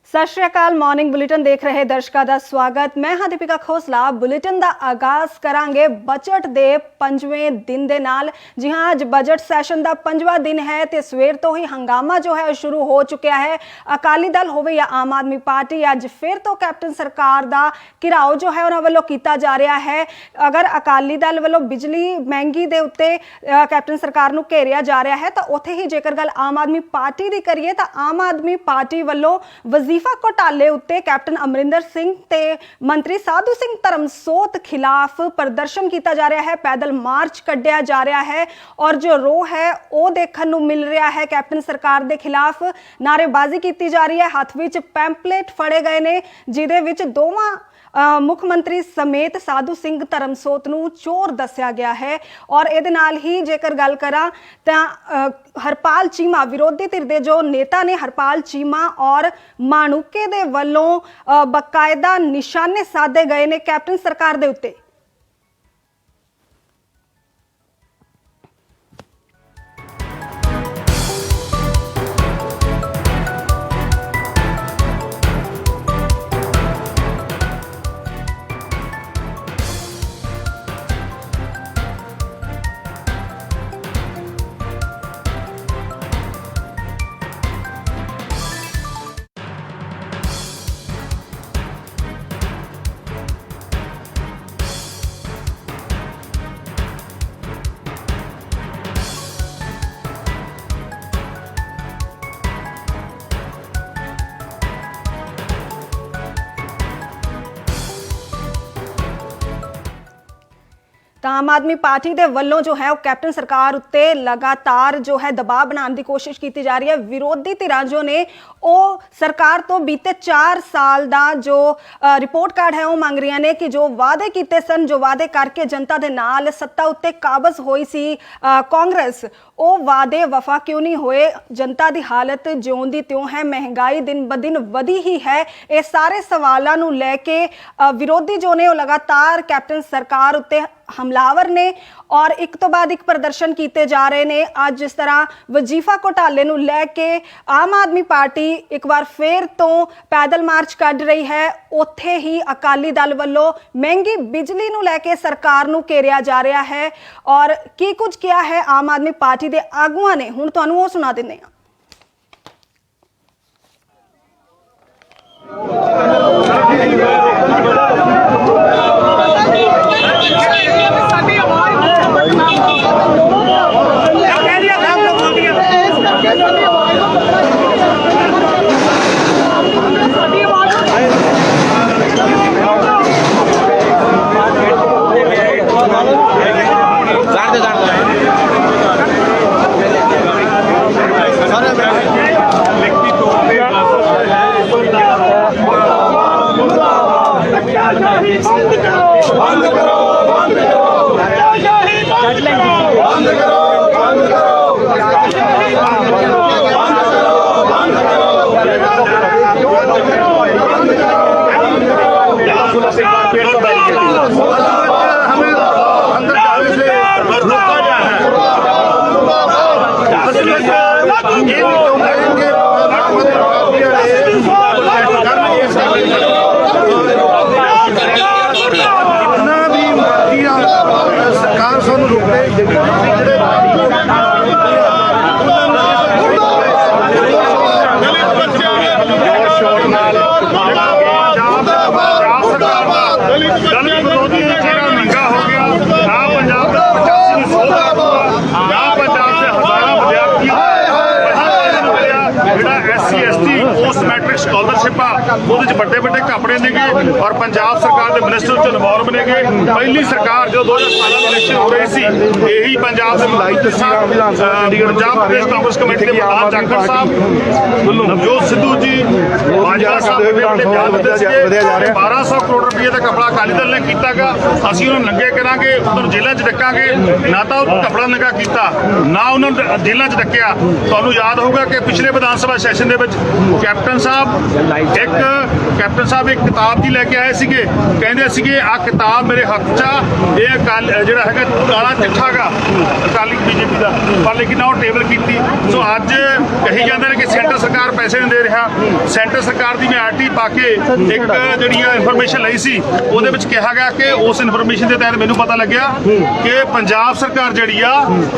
सत श्री अकाल। Morning bulletin देख रहे दर्शकों का स्वागत। मैं हाँ दीपिका खोसला। बुलेटिन का आगाज करांगे बजट के 5वें दिन के नाल। जी हाँ, अज बजट सैशन का 5वां दिन है तो सवेर तो ही हंगामा जो है शुरू हो चुका है। अकाली दल होवे या आम आदमी पार्टी, अज फिर तो कैप्टन सरकार का घिराव जो है उन्होंने वालों किया जा रहा है। अगर अकाली दल वालों बिजली महंगी के उत्ते कैप्टन सरकार नूं घेरिया जा रहा है तो उत्थे ही जेकर गल आम आदमी पार्टी की करिए तो आम आदमी पार्टी वालों वजीफा घोटाले उत्ते कैप्टन अमरिंदर सिंह ते मंत्री साधु सिंह धर्मसोत खिलाफ प्रदर्शन किया जा रहा है। पैदल मार्च कढ़िया जा रहा है और जो रोह है वो देखने को मिल रहा है। कैप्टन सरकार के खिलाफ नारेबाजी की जा रही है। हाथ विच पैंपलेट फड़े गए ने जिहदे विच दोवां मुख मंत्री समेत साधु सिंह धर्मसोत नूं चोर दस्या गया है। और इहदे नाल ही जेकर गल करा तां हरपाल चीमा विरोधी धिर दे जो नेता ने हरपाल चीमा और माणूके दे वल्लों बकायदा निशाने साधे गए ने कैप्टन सरकार दे उत्ते। आम आदमी पार्टी के वलों जो है कैप्टन सरकार उत्ते लगातार जो है दबाव बनाने की कोशिश की जा रही है। विरोधी धिरां जो ने वो सरकार तो बीते 4 साल का जो रिपोर्ट कार्ड है वो मंग रही ने कि जो वादे किए सन, जो वादे करके जनता के नाल सत्ता उत्ते काबज हुई सी कांग्रेस, वो वादे वफा क्यों नहीं हुए। जनता की हालत ज्यों दी त्यों है, महंगाई दिन ब दिन वधी ही है। ये सारे सवालों को लैके विरोधी जो ने लगातार कैप्टन सरकार उत्ते हमलावर ने और एक तो बाद एक प्रदर्शन किए जा रहे ने। आज जिस तरह वजीफा घोटाले नूं लैके आम आदमी पार्टी एक बार फिर तो पैदल मार्च कढ़ रही है, उत्थे ही अकाली दल वालों महंगी बिजली नूं लैके सरकार नूं घेरिया जा रहा है। और की कुछ किया है आम आदमी पार्टी के आगुआं ने, हुण तुहानूं वो सुना दिंदे हां। बड़े बड़े कपड़े ने और पंजाब सरकार के मिनिस्टर च इन्वॉल्व ने। पहली सरकार जो 2017 में इलेक्शन हो रही थी, यही पंजाब के पंजाब प्रदेश कांग्रेस कमेटी के प्रधान जाखड़ साहब, नवजोत सिद्धू जी, बाजवा साहब ਵਧਿਆ ਜਾ ਰਿਹਾ। 1200 ਕਰੋੜ ਰੁਪਏ ਦਾ ਕਪੜਾ ਅਕਾਲੀ ਦਲ ਨੇ ਕੀਤਾਗਾ, ਅਸੀਂ ਉਹਨਾਂ ਨੂੰ ਨੰਗੇ ਕਰਾਂਗੇ, ਉਹਨਾਂ ਨੂੰ ਜੇਲ੍ਹਾਂ 'ਚ ਡੱਕਾਂਗੇ। ਨਾ ਤਾਂ ਉਹ ਕਪੜਾ ਨੰਗਾ ਕੀਤਾ, ਨਾ ਉਹਨਾਂ ਨੂੰ ਜੇਲ੍ਹਾਂ 'ਚ ਡੱਕਿਆ। ਤੁਹਾਨੂੰ ਯਾਦ ਹੋਊਗਾ ਕਿ ਪਿਛਲੇ ਵਿਧਾਨ ਸਭਾ ਸੈਸ਼ਨ ਦੇ ਵਿੱਚ ਕੈਪਟਨ ਸਾਹਿਬ ਇੱਕ ਕਿਤਾਬ ਦੀ ਲੈ ਕੇ ਆਏ ਸੀਗੇ, ਕਹਿੰਦੇ ਸੀਗੇ ਆਹ ਕਿਤਾਬ ਮੇਰੇ ਹੱਥ 'ਚ ਆ, ਇਹ ਜਿਹੜਾ ਹੈਗਾ ਕਾਲਾ ਚਿੱਠਾ ਗਾ ਅਕਾਲੀ ਬੀਜੇਪੀ ਦਾ, ਪਰ ਲੇਕਿਨ ਉਹ ਟੇਬਲ ਕੀਤੀ। ਸੋ ਅੱਜ ਕਹੀ ਜਾਂਦੇ ਨੇ ਕਿ ਸੈਂਟਰ ਸਰਕਾਰ ਪੈਸੇ ਨਹੀਂ ਦੇ ਰਿਹਾ। ਸੈਂਟਰ ਸਰਕਾਰ ਦੀ ਮੈਂ ਆਰਟੀ ਪਾ ਕੇ ਇੱਕ ਜਿਹੜੀ ਇਨਫੋਰਮੇਸ਼ਨ ਲਈ ਸੀ, ਉਹਦੇ ਵਿੱਚ ਕਿਹਾ ਗਿਆ ਕਿ ਉਸ ਇਨਫੋਰਮੇਸ਼ਨ ਦੇ ਤਹਿਤ ਮੈਨੂੰ ਪਤਾ ਲੱਗਿਆ ਕਿ ਪੰਜਾਬ ਸਰਕਾਰ ਜਿਹੜੀ ਆ,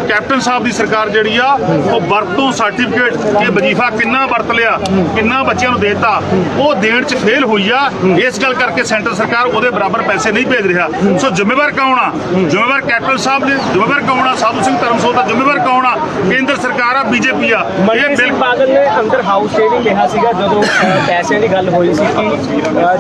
ਕੈਪਟਨ ਸਾਹਿਬ ਦੀ ਸਰਕਾਰ ਜਿਹੜੀ ਆ, ਉਹ ਵਰਤੋਂ ਸਰਟੀਫਿਕੇਟ ਕਿ ਵਜ਼ੀਫਾ ਕਿੰਨਾ ਵਰਤ ਲਿਆ, ਕਿੰਨਾ ਬੱਚਿਆਂ ਨੂੰ ਦੇਤਾ, ਉਹ ਦੇਣ 'ਚ ਫੇਲ ਹੋਈ ਆ। ਇਸ ਗੱਲ ਕਰਕੇ ਸੈਂਟਰ ਸਰਕਾਰ ਉਹਦੇ ਬਰਾਬਰ ਪੈਸੇ ਨਹੀਂ ਭੇਜ ਰਿਹਾ। ਸੋ ਜ਼ਿੰਮੇਵਾਰ ਕੌਣ ਆ? ਜ਼ਿੰਮੇਵਾਰ ਕੈਪਟਨ ਸਾਹਿਬ ਨੇ, ਜ਼ਿੰਮੇਵਾਰ ਕੌਣ ਆ? ਸਾਧੂ ਸਿੰਘ ਧਰਮਸੋਤ ਦਾ ਜ਼ਿੰਮੇਵਾਰ ਕੌਣ ਆ? ਕੇਂਦਰ ਸਰਕਾਰ ਆ, ਬੀਜੇਪੀ ਆ। ਇਹ ਬਿਲਕੁਲ ਬਾਦਲ ਨੇ ਅੰਦਰ ਹਾਊਸ ਤੇ ਵੀ ਕਿਹਾ ਸੀਗਾ ਜਦੋਂ ਪੈਸਿਆਂ ਦੀ ਗੱਲ ਹੋਈ ਸੀ ਕਿ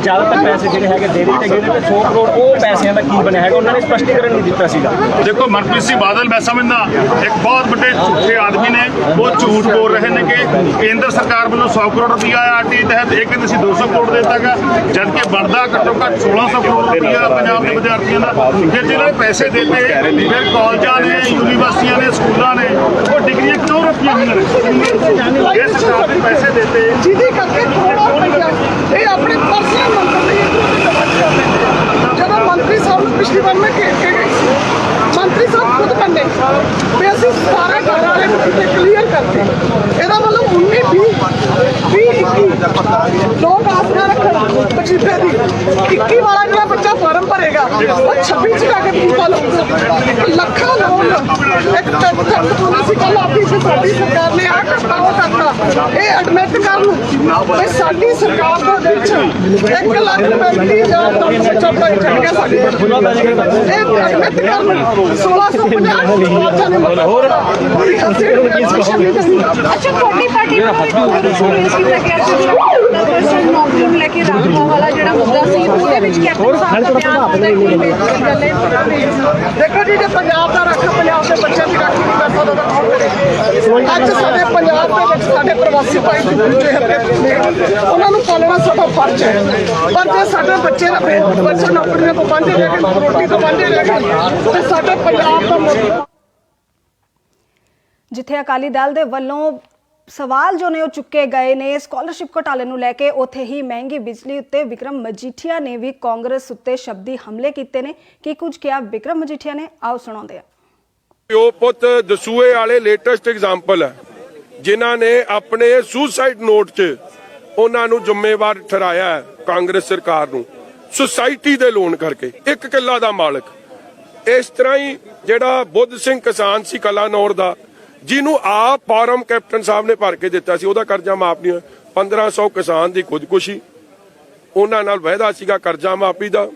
ਜ਼ਿਆਦਾਤਰ ਪੈਸੇ ਜਿਹੜੇ ਹੈਗੇ ਦੇ ਦਿੱਤੇ ਗਏ ਨੇ ਤੇ 100 ਕਰੋੜ ਉਹ ਪੈਸਿਆਂ ਦਾ ਕੀ ਬਣਿਆ ਹੈਗਾ, ਉਹਨਾਂ ਨੇ ਸਪਸ਼ਟੀਕਰਨ ਨਹੀਂ ਦਿੱਤਾ ਸੀਗਾ। ਦੇਖੋ ਮਨਪ੍ਰੀਤ ਸਿੰਘ ਬਾਦਲ ਮੈਂ ਸਮਝਦਾ ਇੱਕ ਬਹੁਤ ਵੱਡੇ ਝੂਠੇ ਆਦਮੀ ਨੇ। ਉਹ ਝੂਠ ਬੋਲ ਰਹੇ ਨੇ ਕਿ ਕੇਂਦਰ ਸਰਕਾਰ ਵੱਲੋਂ 100 ਕਰੋੜ ਰੁਪਇਆ ਆਰਟੀ ਤਹਿਤ, ਇਹ ਕਹਿੰਦੇ ਸੀ 200 ਕਰੋੜ ਦੇ ਦਿੱਤਾ ਗਾ, ਜਦ ਕਿ ਬਣਦਾ ਘੱਟੋ ਘੱਟ 1600 ਕਰੋੜ ਰੁਪਇਆ ਪੰਜਾਬ ਦੇ ਵਿਦਿਆਰਥੀਆਂ ਦਾ। ਫਿਰ ਜਿਹਨਾਂ ਨੇ ਪੈਸੇ ਦਿੱਤੇ, ਫਿਰ ਕਾਲਜਾਂ ਨੇ, ਯੂਨੀਵਰਸਿਟੀਆਂ ਨੇ, ਸਕੂਲਾਂ ਨੇ, ਉਹ ਡਿਗਰੀਆਂ ਕਿਉਂ ਰੱਖੀਆਂ ਹੋਈਆਂ ਨੇ? ਇਹ ਸਰਕਾਰ ਨੇ ਪੈਸੇ ਦਿੱਤੇ ਜਿਹਦੇ ਕਰਕੇ ਇਹ ਆਪਣੇ ਪਰਸਨਲ ਮੰਤਰ ਲਈ ਜਦੋਂ ਮੰਤਰੀ ਸਾਹਿਬ ਨੂੰ ਪਿਛਲੀ ਵਾਰ ਮੈਂ ਘੇਰ ਕੇ ਗਈ ਸੀ, ਮੰਤਰੀ ਸਾਹਿਬ ਖੁਦ ਮੰਨੇ ਵੀ ਅਸੀਂ ਸਾਰੇ ਘਰਾਂ ਦੇ ਕਲੀਅਰ ਕਰਦੇ। ਇਹਦਾ ਮਤਲਬ 19 20 21 ਲੋਕ ਆਸਰਾ ਰੱਖਣ ਵਜੀਫੇ ਦੀ 21 ਵਾਲਾ ਜਿਹੜਾ ਬੱਚਾ ਫਾਰਮ ਭਰੇਗਾ ਉਹ 26 ਚ ਜਾ ਕੇ ਪੂਰਾ ਲਊਗਾ। ਲੱਖਾਂ ਲੋਕ ਇੱਕ ਤੱਕ ਸੀ ਕੱਲ ਆਫਿਸ ਸਾਡੀ ਸਰਕਾਰ ਨੇ ਆ ਕਰਤਾ ਉਹ ਕਰਤਾ। ਇਹ ਐਡਮਿਟ ਕਰਨ ਇਹ ਸਾਡੀ ਸਰਕਾਰ ਦੇ ਵਿੱਚ 1,35,000 ਦਾ ਚੌਪੜਾ ਚੱਲ ਗਿਆ ਸਾਡੀ। ਇਹ ਐਡਮਿਟ ਕਰਨ 1650 ਬੱਚਾ ਨੇ ਹੋਰ अच्छा ਤੁਹਾਡੀ ਪਾਰਟੀ ਲੈ ਕੇ ਰਾਮਾ ਵਾਲਾ ਜਿਹੜਾ ਮੁੱਦਾ ਸੀ ਉਹਦੇ ਵਿੱਚ ਕੈਪਟਨ ਸਾਹਿਬ ਦਾ ਬਿਆਨ ਦੇਖੋ ਜੀ, ਜੇ ਪੰਜਾਬ ਦਾ ਰੱਖ ਪੰਜਾਬ ਦੇ ਬੱਚਿਆਂ ਦੀ ਰਾਖੀ ਨਹੀਂ ਕਰ ਸਕਦਾ ਤਾਂ ਕੌਣ ਕਰੇ? ਅੱਜ ਸਾਡੇ ਪੰਜਾਬ ਦੇ ਵਿੱਚ ਸਾਡੇ ਪ੍ਰਵਾਸੀ ਭਾਈ ਦੂਜੇ ਹੱਕੇ ਉਹਨਾਂ ਨੂੰ ਪਾਲਣਾ ਸਾਡਾ ਫਰਜ਼ ਹੈ। ਪਰ ਜੇ ਸਾਡੇ ਬੱਚੇ ਦਾ ਬੱਚੇ ਨੌਕਰੀਆਂ ਤੋਂ ਵਾਂਝੇ ਰਹਿ ਗਏ, ਰੋਟੀ ਤੋਂ ਵਾਂਝੇ ਰਹਿ ਗਏ, ਤੇ ਸਾਡੇ ਪੰਜਾਬ ਦਾ ਮੁੱਦਾ ਜਿੱਥੇ ਅਕਾਲੀ ਦਲ ਦੇ ਵੱਲੋਂ ਸਵਾਲ ਜੋ ਨੇ ਉਹ ਚੁੱਕੇ ਗਏ ਨੇ ਸਕਾਲਰਸ਼ਿਪ ਘੁਟਾਲੇ ਨੂੰ ਲੈ ਕੇ, ਉੱਥੇ ਹੀ ਮਹਿੰਗੀ ਬਿਜਲੀ ਉੱਤੇ ਵਿਕਰਮ ਮਜੀਠੀਆ ਨੇ ਵੀ ਕਾਂਗਰਸ ਉੱਤੇ ਸ਼ਬਦੀ ਹਮਲੇ ਕੀਤੇ ਨੇ। ਕੀ ਕੁਝ ਕਿਹਾ ਵਿਕਰਮ ਮਜੀਠੀਆ ਨੇ, ਆਓ ਸੁਣਾਉਂਦੇ ਆ। ਪਿਓ ਪੁੱਤ ਦਸੂਏ ਵਾਲੇ ਲੇਟੈਸਟ ਐਗਜ਼ਾਮਪਲ ਹੈ, ਜਿਨ੍ਹਾਂ ਨੇ ਆਪਣੇ ਸੁਸਾਈਡ ਨੋਟ 'ਚ ਉਹਨਾਂ ਨੂੰ ਜ਼ਿੰਮੇਵਾਰ ਠਹਿਰਾਇਆ ਹੈ ਕਾਂਗਰਸ ਸਰਕਾਰ ਨੂੰ, ਸੁਸਾਇਟੀ ਦੇ ਲੋਨ ਕਰਕੇ 1 ਕਿੱਲਾ ਦਾ ਮਾਲਕ। ਇਸ ਤਰ੍ਹਾਂ ਹੀ ਜਿਹੜਾ ਬੁੱਧ ਸਿੰਘ ਕਿਸਾਨ ਸੀ ਕਲਾਨੌਰ ਦਾ, ਜਿਹਨੂੰ ਆਪ ਫਾਰਮ ਕੈਪਟਨ ਸਾਹਿਬ ਨੇ ਭਰ ਕੇ ਦਿੱਤਾ ਸੀ, ਉਹਦਾ ਕਰਜ਼ਾ ਮਾਫ ਨਹੀਂ ਹੋਇਆ। 1500 ਕਿਸਾਨ ਦੀ ਖੁਦਕੁਸ਼ੀ, ਉਹਨਾਂ ਨਾਲ ਵਾਅਦਾ ਸੀਗਾ ਕਰਜ਼ਾ ਮਾਫੀ ਦਾ,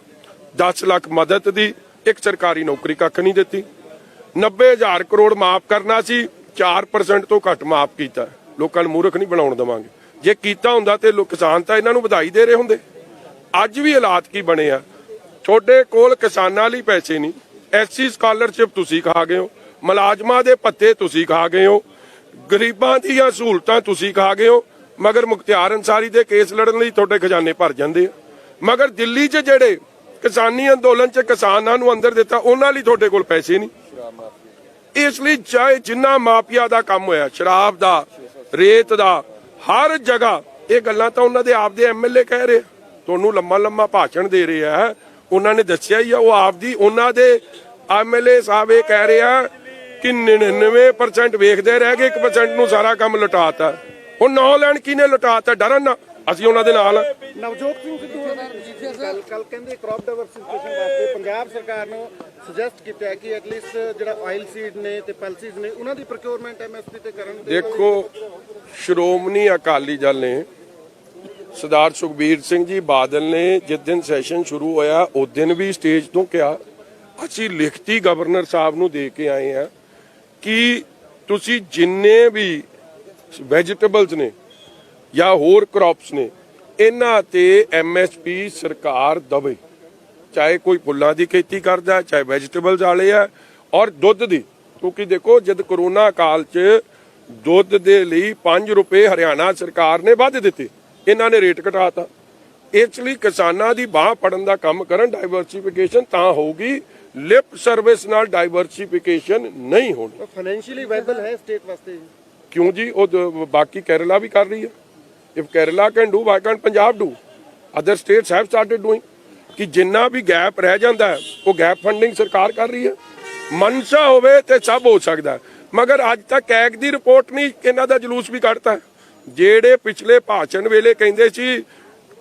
10 ਲੱਖ ਮਦਦ ਦੀ, ਇੱਕ ਸਰਕਾਰੀ ਨੌਕਰੀ ਕੱਖ ਨਹੀਂ ਦਿੱਤੀ। 90,000 ਕਰੋੜ ਮਾਫ ਕਰਨਾ ਸੀ, 4% ਤੋਂ ਘੱਟ ਮਾਫ ਕੀਤਾ। ਲੋਕਾਂ ਨੂੰ ਮੂਰਖ ਨਹੀਂ ਬਣਾਉਣ ਦੇਵਾਂਗੇ। ਜੇ ਕੀਤਾ ਹੁੰਦਾ ਤੇ ਕਿਸਾਨ ਤਾਂ ਇਹਨਾਂ ਨੂੰ ਵਧਾਈ ਦੇ ਰਹੇ ਹੁੰਦੇ। ਅੱਜ ਵੀ ਹਾਲਾਤ ਕੀ ਬਣੇ ਆ, ਤੁਹਾਡੇ ਕੋਲ ਕਿਸਾਨਾਂ ਲਈ ਪੈਸੇ ਨਹੀਂ। ਐਸਸੀ ਸਕਾਲਰਸ਼ਿਪ ਤੁਸੀਂ ਖਾ ਗਏ ਹੋ, ਮੁਲਾਜ਼ਮਾਂ ਦੇ ਭੱਤੇ ਤੁਸੀਂ ਖਾ ਗਏ ਹੋ, ਗਰੀਬਾਂ ਦੀਆਂ ਸਹੂਲਤਾਂ ਤੁਸੀਂ ਖਾ ਗਏ ਹੋ, ਮਗਰ ਮੁਖਤਿਆਰ ਅੰਸਾਰੀ ਦੇ ਕੇਸ ਲੜਨ ਲਈ ਤੁਹਾਡੇ ਖਜ਼ਾਨੇ ਭਰ ਜਾਂਦੇ ਆ। ਮਗਰ ਦਿੱਲੀ 'ਚ ਜਿਹੜੇ ਕਿਸਾਨੀ ਅੰਦੋਲਨ 'ਚ ਕਿਸਾਨਾਂ ਨੂੰ ਅੰਦਰ ਦਿੱਤਾ, ਉਹਨਾਂ ਲਈ ਤੁਹਾਡੇ ਕੋਲ ਪੈਸੇ ਨਹੀਂ। ਇਸ ਲਈ ਚਾਹੇ ਜਿੰਨਾ ਮਾਫੀਆ ਦਾ ਕੰਮ ਹੋਇਆ, ਸ਼ਰਾਬ ਦਾ, ਰੇਤ ਦਾ, ਹਰ ਜਗ੍ਹਾ ਇਹ ਗੱਲਾਂ ਤਾਂ ਉਹਨਾਂ ਦੇ ਆਪਦੇ ਐਮਐਲਏ ਕਹਿ ਰਹੇ, ਤੁਹਾਨੂੰ ਲੰਮਾ ਭਾਸ਼ਣ ਦੇ ਰਹੇ ਆ। ਉਹਨਾਂ ਨੇ ਦੱਸਿਆ ਹੀ ਆ, ਉਹ ਆਪਦੀ ਉਹਨਾਂ ਦੇ ਐਮਐਲਏ ਸਾਹਿਬ ਇਹ ਕਹਿ ਰਹੇ ਆ ਕਿ 99% ਵੇਖਦੇ ਰਹਿ ਗਏ, 1% ਨੂੰ ਸਾਰਾ ਕੰਮ ਲੁਟਾਤਾ। ਹੁਣ 9 ਲੈਣ ਕਿਹਨੇ ਲੁਟਾਤਾ? ਡਰਨ ਨਾ, ਅਸੀਂ ਉਹਨਾਂ ਦੇ ਨਾਲ ਆ। ਨਵਜੋਤ ਸਿੰਘ ਸਿੱਧੂ ਕੱਲ ਕਹਿੰਦੇ ਕ੍ਰੌਪ ਡਾਇਵਰਸਿਫਿਕੇਸ਼ਨ ਵਾਸਤੇ ਪੰਜਾਬ ਸਰਕਾਰ ਨੂੰ ਸੁਜੈਸਟ ਕੀਤਾ ਹੈ ਕਿ ਐਟਲੀਸਟ ਜਿਹੜਾ ਆਇਲ ਸੀਡ ਨੇ ਤੇ ਪਲਸਿਸ ਨੇ ਉਹਨਾਂ ਦੀ ਪ੍ਰੋਕਿਉਰਮੈਂਟ ਐਮਐਸਪੀ ਤੇ ਕਰਨ। ਦੇਖੋ, ਸ਼੍ਰੋਮਣੀ ਅਕਾਲੀ ਦਲ ਨੇ, ਸਰਦਾਰ ਸੁਖਬੀਰ ਸਿੰਘ ਜੀ ਬਾਦਲ ਨੇ ਜਿਸ ਦਿਨ ਸੈਸ਼ਨ ਸ਼ੁਰੂ ਹੋਇਆ ਉਸ ਦਿਨ ਵੀ ਸਟੇਜ ਤੋਂ ਕਿਹਾ, ਅਸੀਂ ਲਿਖਤੀ ਗਵਰਨਰ ਸਾਹਿਬ ਨੂੰ ਦੇ ਕੇ ਆਏ ਆ ਕਿ ਤੁਸੀਂ ਜਿੰਨੇ ਵੀ ਵੈਜੀਟੇਬਲਸ ਨੇ ਜਾਂ ਹੋਰ ਕ੍ਰੌਪਸ ਨੇ, ਇਹਨਾਂ ਤੇ ਐਮਐਸਪੀ ਸਰਕਾਰ ਦਵੇ, ਚਾਹੇ ਕੋਈ ਫੁੱਲਾਂ ਦੀ ਖੇਤੀ ਕਰਦਾ, ਚਾਹੇ ਵੈਜੀਟੇਬਲਸ ਵਾਲੇ ਆ, ਔਰ ਦੁੱਧ ਦੀ। ਕਿਉਂਕਿ ਦੇਖੋ, ਜਦ ਕਰੋਨਾ ਕਾਲ 'ਚ ਦੁੱਧ ਦੇ ਲਈ 5 ਰੁਪਏ ਹਰਿਆਣਾ ਸਰਕਾਰ ਨੇ ਵੱਧ ਦਿੱਤੇ, ਇਹਨਾਂ ਨੇ ਰੇਟ ਘਟਾਤਾ। ਇਸ ਲਈ ਕਿਸਾਨਾਂ ਦੀ ਬਾਹ ਪੜਨ ਦਾ ਕੰਮ ਕਰਨ, ਡਾਈਵਰਸਿਫਿਕੇਸ਼ਨ ਤਾਂ ਹੋਊਗੀ, ਲਿਪ ਸਰਵਿਸ ਨਾਲ ਡਾਈਵਰਸਿਫਿਕੇਸ਼ਨ ਨਹੀਂ ਹੋਣੀ। ਫਾਈਨੈਂਸ਼ੀਅਲੀ ਵਾਇਬਲ ਹੈ ਸਟੇਟ ਵਾਸਤੇ? ਕਿਉਂ ਜੀ, ਉਹ ਬਾਕੀ ਕੇਰਲਾ ਵੀ ਕਰ ਰਹੀ ਹੈ। If Kerala can do, why can't Punjab do? Other states have started doing. ਕਿ ਜਿੰਨਾ ਵੀ ਗੈਪ ਰਹਿ ਜਾਂਦਾ ਹੈ ਉਹ ਗੈਪ ਫੰਡਿੰਗ ਸਰਕਾਰ ਕਰ ਰਹੀ ਹੈ। ਮਨਸ਼ਾ ਹੋਵੇ ਤੇ ਸਭ ਹੋ ਸਕਦਾ, ਮਗਰ ਅੱਜ ਤੱਕ ਕੈਗ ਦੀ ਰਿਪੋਰਟ ਨਹੀਂ, ਇਹਨਾਂ ਦਾ ਜਲੂਸ ਵੀ ਕੱਢਤਾ। ਜਿਹੜੇ ਪਿਛਲੇ ਭਾਸ਼ਣ ਵੇਲੇ ਕਹਿੰਦੇ ਸੀ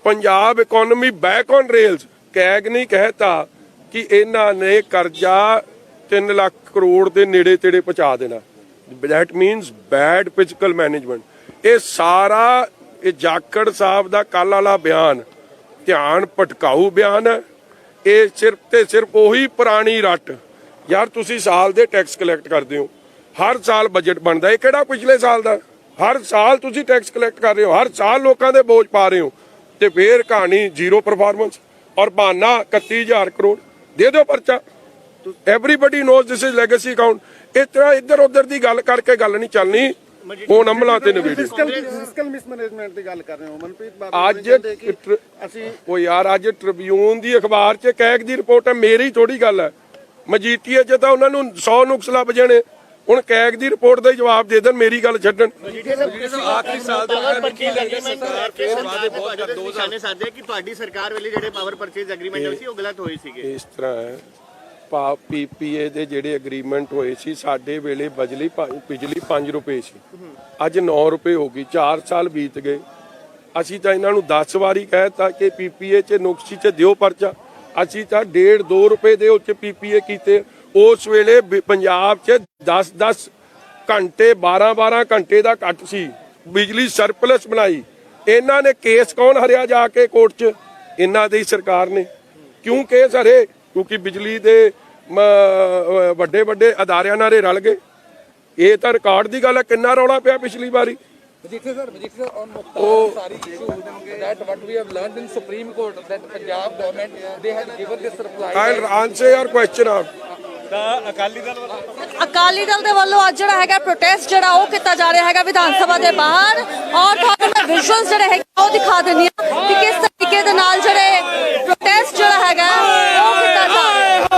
Punjab economy back on rails, CAG ਨਹੀਂ ਕਹਿਤਾ ਕਿ ਇਹਨਾਂ ਨੇ ਕਰਜ਼ਾ 3 ਲੱਖ ਕਰੋੜ ਦੇ ਨੇੜੇ ਤੇੜੇ ਪਹੁੰਚਾ ਦੇਣਾ। That means bad physical management. ਇਹ ਸਾਰਾ ਇਹ ਜਾਖੜ ਸਾਹਿਬ ਦਾ ਕੱਲ ਵਾਲਾ ਬਿਆਨ ਧਿਆਨ ਭਟਕਾਊ ਬਿਆਨ ਹੈ। ਇਹ ਸਿਰਫ ਤੇ ਸਿਰਫ ਉਹੀ ਪੁਰਾਣੀ ਰੱਟ, ਯਾਰ ਤੁਸੀਂ ਸਾਲ ਦੇ ਟੈਕਸ ਕਲੈਕਟ ਕਰਦੇ ਹੋ, ਹਰ ਸਾਲ ਬਜਟ ਬਣਦਾ, ਇਹ ਕਿਹੜਾ ਪਿਛਲੇ ਸਾਲ ਦਾ? ਹਰ ਸਾਲ ਤੁਸੀਂ ਟੈਕਸ ਕਲੈਕਟ ਕਰ ਰਹੇ ਹੋ, ਹਰ ਸਾਲ ਲੋਕਾਂ ਦੇ ਬੋਝ ਪਾ ਰਹੇ ਹੋ, ਤੇ ਫੇਰ ਕਹਾਣੀ ਜ਼ੀਰੋ ਪਰਫਾਰਮੈਂਸ ਔਰ ਬਹਾਨਾ 31,000 ਕਰੋੜ ਦੇ ਦਿਓ ਪਰਚਾ। Everybody knows this is legacy account. ਇਸ ਤਰ੍ਹਾਂ ਇੱਧਰ ਉੱਧਰ ਦੀ ਗੱਲ ਕਰਕੇ ਗੱਲ ਨਹੀਂ ਚੱਲਣੀ। ਫੋਨ ਅਮਲਾਂ ਤੇ ਨਵੀਂ ਫਿਸਕਲ ਮਿਸਮੈਨੇਜਮੈਂਟ ਦੀ ਗੱਲ ਕਰ ਰਹੇ ਹੋ ਮਨਪ੍ਰੀਤ ਬਾਦਲ ਅੱਜ ਉਹ ਯਾਰ ਅੱਜ ਟ੍ਰਿਬਿਊਨ ਦੀ ਅਖਬਾਰ 'ਚ ਕੈਗ ਦੀ ਰਿਪੋਰਟ ਹੈ, ਮੇਰੀ ਥੋੜੀ ਗੱਲ ਹੈ। ਮਜੀਠੀਏ 'ਚ ਤਾਂ ਉਹਨਾਂ ਨੂੰ 100 ਨੁਕਸ ਲੱਭ ਜਾਣੇ, ਹੁਣ ਕੈਗ ਦੀ ਰਿਪੋਰਟ ਦਾ ਹੀ ਜਵਾਬ ਦੇ ਦੇਣ, ਮੇਰੀ ਗੱਲ ਛੱਡਣ। ਆਖਰੀ ਸਾਲ ਦੇ ਸਰਕਾਰ ਫੇਰ ਵਾਅਦੇ ਬਹੁਤ ਕਰ ਦੋ ਨਿਸ਼ਾਨੇ ਸਾਧੇ ਕਿ ਤੁਹਾਡੀ ਸਰਕਾਰ ਵੇਲੇ ਜਿਹੜੇ ਪਾਵਰ ਪਰਚੇਜ਼ ਐਗਰੀਮੈਂਟ ਹੋਏ ਸੀ ਉਹ ਗਲਤ ਹੋਏ ਸੀਗੇ। ਇਸ ਤਰ੍ਹਾਂ ਹੈ, ਪੀਪੀਏ ਦੇ ਜਿਹੜੇ ਐਗਰੀਮੈਂਟ ਹੋਏ ਸੀ ਸਾਡੇ ਵੇਲੇ ਬਿਜਲੀ 5 ਰੁਪਏ ਸੀ, ਅੱਜ 9 ਰੁਪਏ ਹੋ ਗਈ। 4 ਸਾਲ ਬੀਤ ਗਏ, ਅਸੀਂ ਤਾਂ ਇਹਨਾਂ ਨੂੰ 10 ਵਾਰੀ ਕਹਿਤਾ ਕਿ ਪੀਪੀਏ 'ਚ ਨੁਕਸੀ 'ਚ ਦਿਓ ਪਰਚਾ। ਅਸੀਂ ਤਾਂ 1.5-2 ਰੁਪਏ ਦੇ ਉੱਤੇ ਪੀਪੀਏ ਕੀਤੇ। ਉਸ ਵੇਲੇ ਪੰਜਾਬ 'ਚ 10-10 ਘੰਟੇ 12-12 ਘੰਟੇ ਦਾ ਕੱਟ ਸੀ, ਬਿਜਲੀ ਸਰਪਲਸ ਬਣਾਈ। ਇਹਨਾਂ ਨੇ ਕੇਸ ਕੌਣ ਹਰਿਆ ਜਾ ਕੇ ਕੋਰਟ 'ਚ? ਇਹਨਾਂ ਦੀ ਸਰਕਾਰ ਨੇ। ਕਿਉਂ ਕੇਸ ਹਰੇ? ਕਿਉਂਕਿ ਬਿਜਲੀ ਦੇ ਵੱਡੇ ਵੱਡੇ ਅਦਾਰਿਆਂ ਨਾਲ ਰਲ ਗਏ। ਇਹ ਤਾਂ ਰਿਕਾਰਡ ਦੀ ਗੱਲ ਹੈ, ਕਿੰਨਾ ਰੌਲਾ ਪਿਆ ਪਿਛਲੀ ਵਾਰੀ। Vijay sir, on Mukhtar Ansari issue, that what we have learned in Supreme Court, that Punjab government, they had given this reply. I'll answer your question out. Akali Dal ਦੇ ਵੱਲੋਂ ਅੱਜ ਜਿਹੜਾ ਹੈਗਾ ਪ੍ਰੋਟੈਸਟ ਜਿਹੜਾ ਉਹ ਕੀਤਾ ਜਾ ਰਿਹਾ ਹੈਗਾ ਵਿਧਾਨ ਸਭਾ ਦੇ ਬਾਹਰ, ਔਰ ਤੁਹਾਨੂੰ ਮੈਂ ਵਿਜ਼ੂਅਲਸ ਜਿਹੜੇ ਹੈਗੇ ਉਹ ਦਿਖਾ ਦਿੰਦੀ ਹਾਂ ਕਿ ਕਿਸ ਤਰੀਕੇ ਦੇ ਨਾਲ ਜਿਹੜੇ ਪ੍ਰੋਟੈਸਟ ਜਿਹੜਾ ਹੈਗਾ ਉਹ ਕੀਤਾ ਜਾ ਰਿਹਾ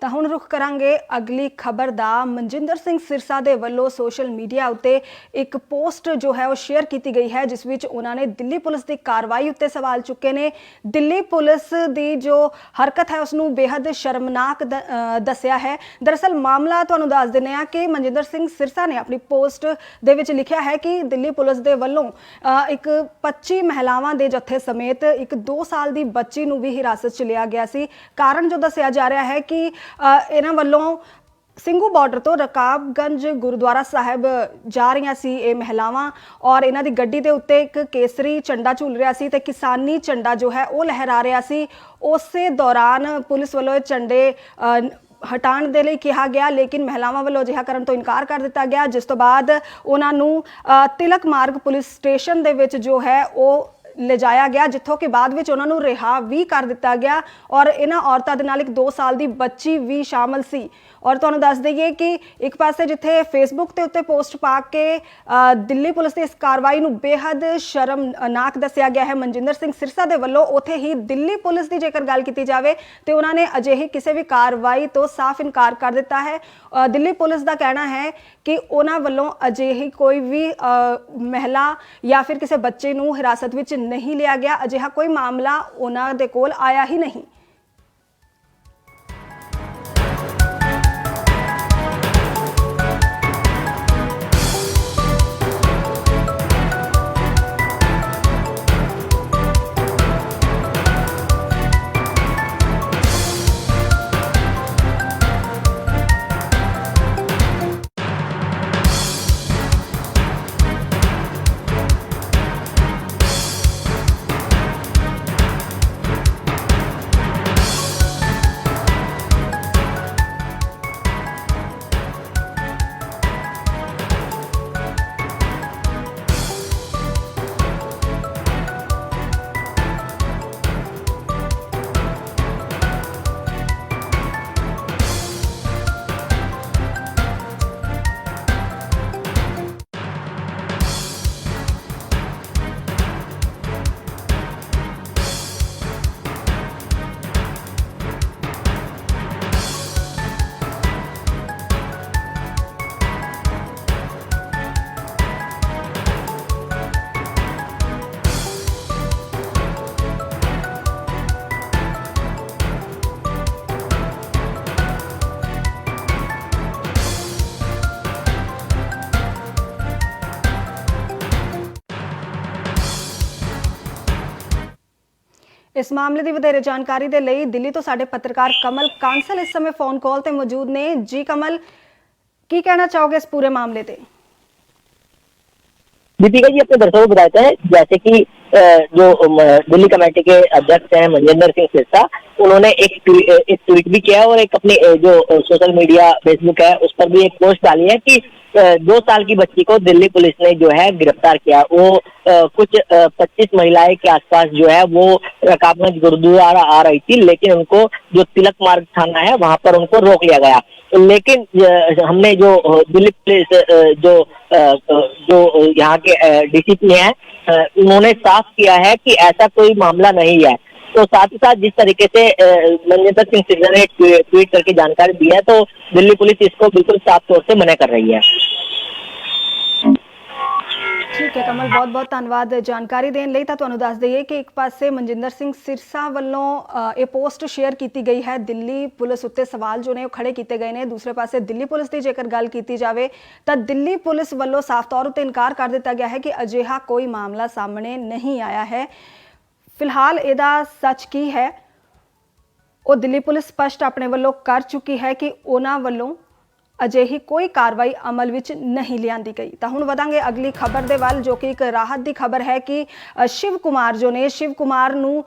ਤਾਂ ਹੁਣ ਰੁਖ ਕਰਾਂਗੇ ਅਗਲੀ ਖਬਰ ਦਾ। ਮਨਜਿੰਦਰ ਸਿੰਘ ਸਿਰਸਾ ਦੇ ਵੱਲੋਂ ਸੋਸ਼ਲ ਮੀਡੀਆ ਉੱਤੇ ਇੱਕ ਪੋਸਟ ਜੋ ਹੈ ਉਹ ਸ਼ੇਅਰ ਕੀਤੀ ਗਈ ਹੈ, ਜਿਸ ਵਿੱਚ ਉਹਨਾਂ ਨੇ ਦਿੱਲੀ ਪੁਲਿਸ ਦੀ ਕਾਰਵਾਈ ਉੱਤੇ ਸਵਾਲ ਚੁੱਕੇ ਨੇ। ਦਿੱਲੀ ਪੁਲਿਸ ਦੀ ਜੋ ਹਰਕਤ ਹੈ ਉਸ ਨੂੰ ਬੇहद ਸ਼ਰਮਨਾਕ ਦੱਸਿਆ ਹੈ। ਦਰਅਸਲ ਮਾਮਲਾ ਤੁਹਾਨੂੰ ਦੱਸ ਦਿੰਦੇ ਹਾਂ ਕਿ ਮਨਜਿੰਦਰ ਸਿੰਘ ਸਿਰਸਾ ਨੇ ਆਪਣੀ ਪੋਸਟ ਦੇ ਵਿੱਚ ਲਿਖਿਆ ਹੈ ਕਿ ਦਿੱਲੀ ਪੁਲਿਸ ਦੇ ਵੱਲੋਂ ਇੱਕ 25 ਮਹਿਲਾਵਾਂ ਦੇ ਜੱਥੇ ਸਮੇਤ ਇੱਕ 2 ਸਾਲ ਦੀ ਬੱਚੀ ਨੂੰ ਵੀ ਹਿਰਾਸਤ 'ਚ ਲਿਆ ਗਿਆ ਸੀ। ਕਾਰਨ ਜੋ ਦੱਸਿਆ ਜਾ ਰਿਹਾ ਹੈ ਕਿ ਇਹਨਾਂ ਵੱਲੋਂ ਸਿੰਘੂ ਬਾਰਡਰ ਤੋਂ ਰਕਾਬਗੰਜ ਗੁਰਦੁਆਰਾ ਸਾਹਿਬ ਜਾ ਰਹੀਆਂ ਸੀ ਇਹ ਮਹਿਲਾਵਾਂ, ਔਰ ਇਹਨਾਂ ਦੀ ਗੱਡੀ ਦੇ ਉੱਤੇ ਇੱਕ ਕੇਸਰੀ ਝੰਡਾ ਝੂਲ ਰਿਹਾ ਸੀ ਤੇ ਕਿਸਾਨੀ ਝੰਡਾ ਜੋ ਹੈ ਉਹ ਲਹਿਰਾ ਰਿਹਾ ਸੀ। ਉਸੇ ਦੌਰਾਨ ਪੁਲਿਸ ਵੱਲੋਂ ਇਹ ਝੰਡੇ ਹਟਾਉਣ ਦੇ ਲਈ ਕਿਹਾ ਗਿਆ, ਲੇਕਿਨ ਮਹਿਲਾਵਾਂ ਵੱਲੋਂ ਅਜਿਹਾ ਕਰਨ ਤੋਂ ਇਨਕਾਰ ਕਰ ਦਿੱਤਾ ਗਿਆ, ਜਿਸ ਤੋਂ ਬਾਅਦ ਉਹਨਾਂ ਨੂੰ ਤਿਲਕ ਮਾਰਗ ਪੁਲਿਸ ਸਟੇਸ਼ਨ ਦੇ ਵਿੱਚ ਜੋ ਹੈ ਉਹ ਲਿਜਾਇਆ ਗਿਆ, ਜਿੱਥੋਂ ਕਿ ਬਾਅਦ ਵਿੱਚ ਉਹਨਾਂ ਨੂੰ ਰਿਹਾ ਵੀ ਕਰ ਦਿੱਤਾ ਗਿਆ। ਔਰ ਇਹਨਾਂ ਔਰਤਾਂ ਦੇ ਨਾਲ ਇੱਕ 2 ਸਾਲ ਦੀ ਬੱਚੀ ਵੀ ਸ਼ਾਮਲ ਸੀ। ਔਰ ਤੁਹਾਨੂੰ ਦੱਸ ਦਈਏ ਕਿ ਇੱਕ ਪਾਸੇ ਜਿੱਥੇ ਫੇਸਬੁੱਕ ਤੇ ਉੱਤੇ ਪੋਸਟ ਪਾ ਕੇ ਦਿੱਲੀ ਪੁਲਿਸ ਦੀ ਇਸ ਕਾਰਵਾਈ ਨੂੰ ਬੇहद ਸ਼ਰਮਨਾਕ ਦੱਸਿਆ ਗਿਆ ਹੈ ਮਨਜਿੰਦਰ ਸਿੰਘ ਸਿਰਸਾ ਦੇ ਵੱਲੋਂ, ਉੱਥੇ ਹੀ ਦਿੱਲੀ ਪੁਲਿਸ ਦੀ ਜੇਕਰ ਗੱਲ ਕੀਤੀ ਜਾਵੇ ਤੇ ਉਹਨਾਂ ਨੇ ਅਜਿਹੀ ਕਿਸੇ ਵੀ ਕਾਰਵਾਈ ਤੋਂ ਸਾਫ਼ ਇਨਕਾਰ ਕਰ ਦਿੱਤਾ ਹੈ। ਦਿੱਲੀ ਪੁਲਿਸ ਦਾ ਕਹਿਣਾ ਹੈ ਕਿ ਉਹਨਾਂ ਵੱਲੋਂ ਅਜਿਹੀ ਕੋਈ ਵੀ ਮਹਿਲਾ ਜਾਂ ਫਿਰ ਕਿਸੇ ਬੱਚੇ ਨੂੰ ਹਿਰਾਸਤ ਵਿੱਚ ਨਹੀਂ ਲਿਆ ਗਿਆ, ਅਜਿਹਾ ਕੋਈ ਮਾਮਲਾ ਉਹਨਾਂ ਦੇ ਕੋਲ ਆਇਆ ਹੀ ਨਹੀਂ। ਇਸ ਮਾਮਲੇ ਦੀ ਵਧੇਰੇ ਜਾਣਕਾਰੀ ਦੇ ਲਈ ਦਿੱਲੀ ਤੋਂ ਸਾਡੇ ਪੱਤਰਕਾਰ ਕਮਲ ਕਾਂਸਲ ਇਸ ਸਮੇਂ ਫੋਨ ਕਾਲ ਤੇ ਮੌਜੂਦ ਨੇ। ਜੀ कमल, ਕੀ ਕਹਿਣਾ ਚਾਹੋਗੇ इस पूरे मामले पे? दीपिका जी, अपने दर्शकों को बताते हैं जैसे कि जो दिल्ली कमेटी के अध्यक्ष हैं मनजिंदर सिंह सिरसा, उन्होंने एक ट्वीट भी किया और एक अपनी जो सोशल मीडिया फेसबुक है उस पर भी एक पोस्ट डाली है कि 2 साल की बच्ची को दिल्ली पुलिस ने जो है गिरफ्तार किया। वो कुछ 25 महिलाएं के आसपास जो है वो रकाबगंज गुरुद्वारा आ रही थी, लेकिन उनको जो तिलक मार्ग थाना है वहां पर उनको रोक लिया गया। लेकिन हमने जो दिल्ली पुलिस जो यहाँ के डीसीपी हैं, उन्होंने साफ किया है कि ऐसा कोई मामला नहीं है। तो साथ ही साथ जिस तरीके से मनजिंदर सिंह सिरसा ने ट्वीट करके जानकारी दी है, तो दिल्ली पुलिस इसको बिल्कुल साफ तौर से मना कर रही है। ठीक है कमल, बहुत बहुत धन्यवाद जानकारी देने ਲਈ। ਤਾਂ ਤੁਹਾਨੂੰ ਦੱਸ ਦਈਏ ਕਿ ਇੱਕ ਪਾਸੇ ਮਨਜਿੰਦਰ ਸਿੰਘ ਸਿਰਸਾ ਵੱਲੋਂ ਇਹ ਪੋਸਟ ਸ਼ੇਅਰ ਕੀਤੀ ਗਈ ਹੈ, ਦਿੱਲੀ ਪੁਲਿਸ ਉੱਤੇ ਸਵਾਲ ਜੋ ਨੇ ਉਹ ਖੜੇ ਕੀਤੇ ਗਏ ਨੇ। ਦੂਸਰੇ ਪਾਸੇ ਦਿੱਲੀ ਪੁਲਿਸ ਦੀ ਜੇਕਰ ਗੱਲ ਕੀਤੀ ਜਾਵੇ ਤਾਂ ਦਿੱਲੀ ਪੁਲਿਸ ਵੱਲੋਂ ਸਾਫ਼ ਤੌਰ ਉੱਤੇ ਇਨਕਾਰ ਕਰ ਦਿੱਤਾ ਗਿਆ ਹੈ ਕਿ ਅਜਿਹਾ ਕੋਈ ਮਾਮਲਾ ਸਾਹਮਣੇ ਨਹੀਂ ਆਇਆ ਹੈ। ਫਿਲਹਾਲ ਇਹਦਾ ਸੱਚ ਕੀ ਹੈ ਉਹ ਦਿੱਲੀ ਪੁਲਿਸ ਸਪਸ਼ਟ ਆਪਣੇ ਵੱਲੋਂ ਕਰ ਚੁੱਕੀ ਹੈ ਕਿ ਉਹਨਾਂ ਵੱਲੋਂ ਅਜਿਹੀ ਕੋਈ ਕਾਰਵਾਈ ਅਮਲ ਵਿੱਚ ਨਹੀਂ ਲਿਆਂਦੀ ਗਈ। ਤਾਂ ਹੁਣ ਵਧਾਂਗੇ ਅਗਲੀ ਖਬਰ ਦੇ ਵੱਲ, ਜੋ ਕਿ ਇੱਕ ਰਾਹਤ ਦੀ ਖਬਰ ਹੈ ਕਿ ਸ਼ਿਵ ਕੁਮਾਰ ਜੋ ਨੇ, ਸ਼ਿਵ ਕੁਮਾਰ ਨੂੰ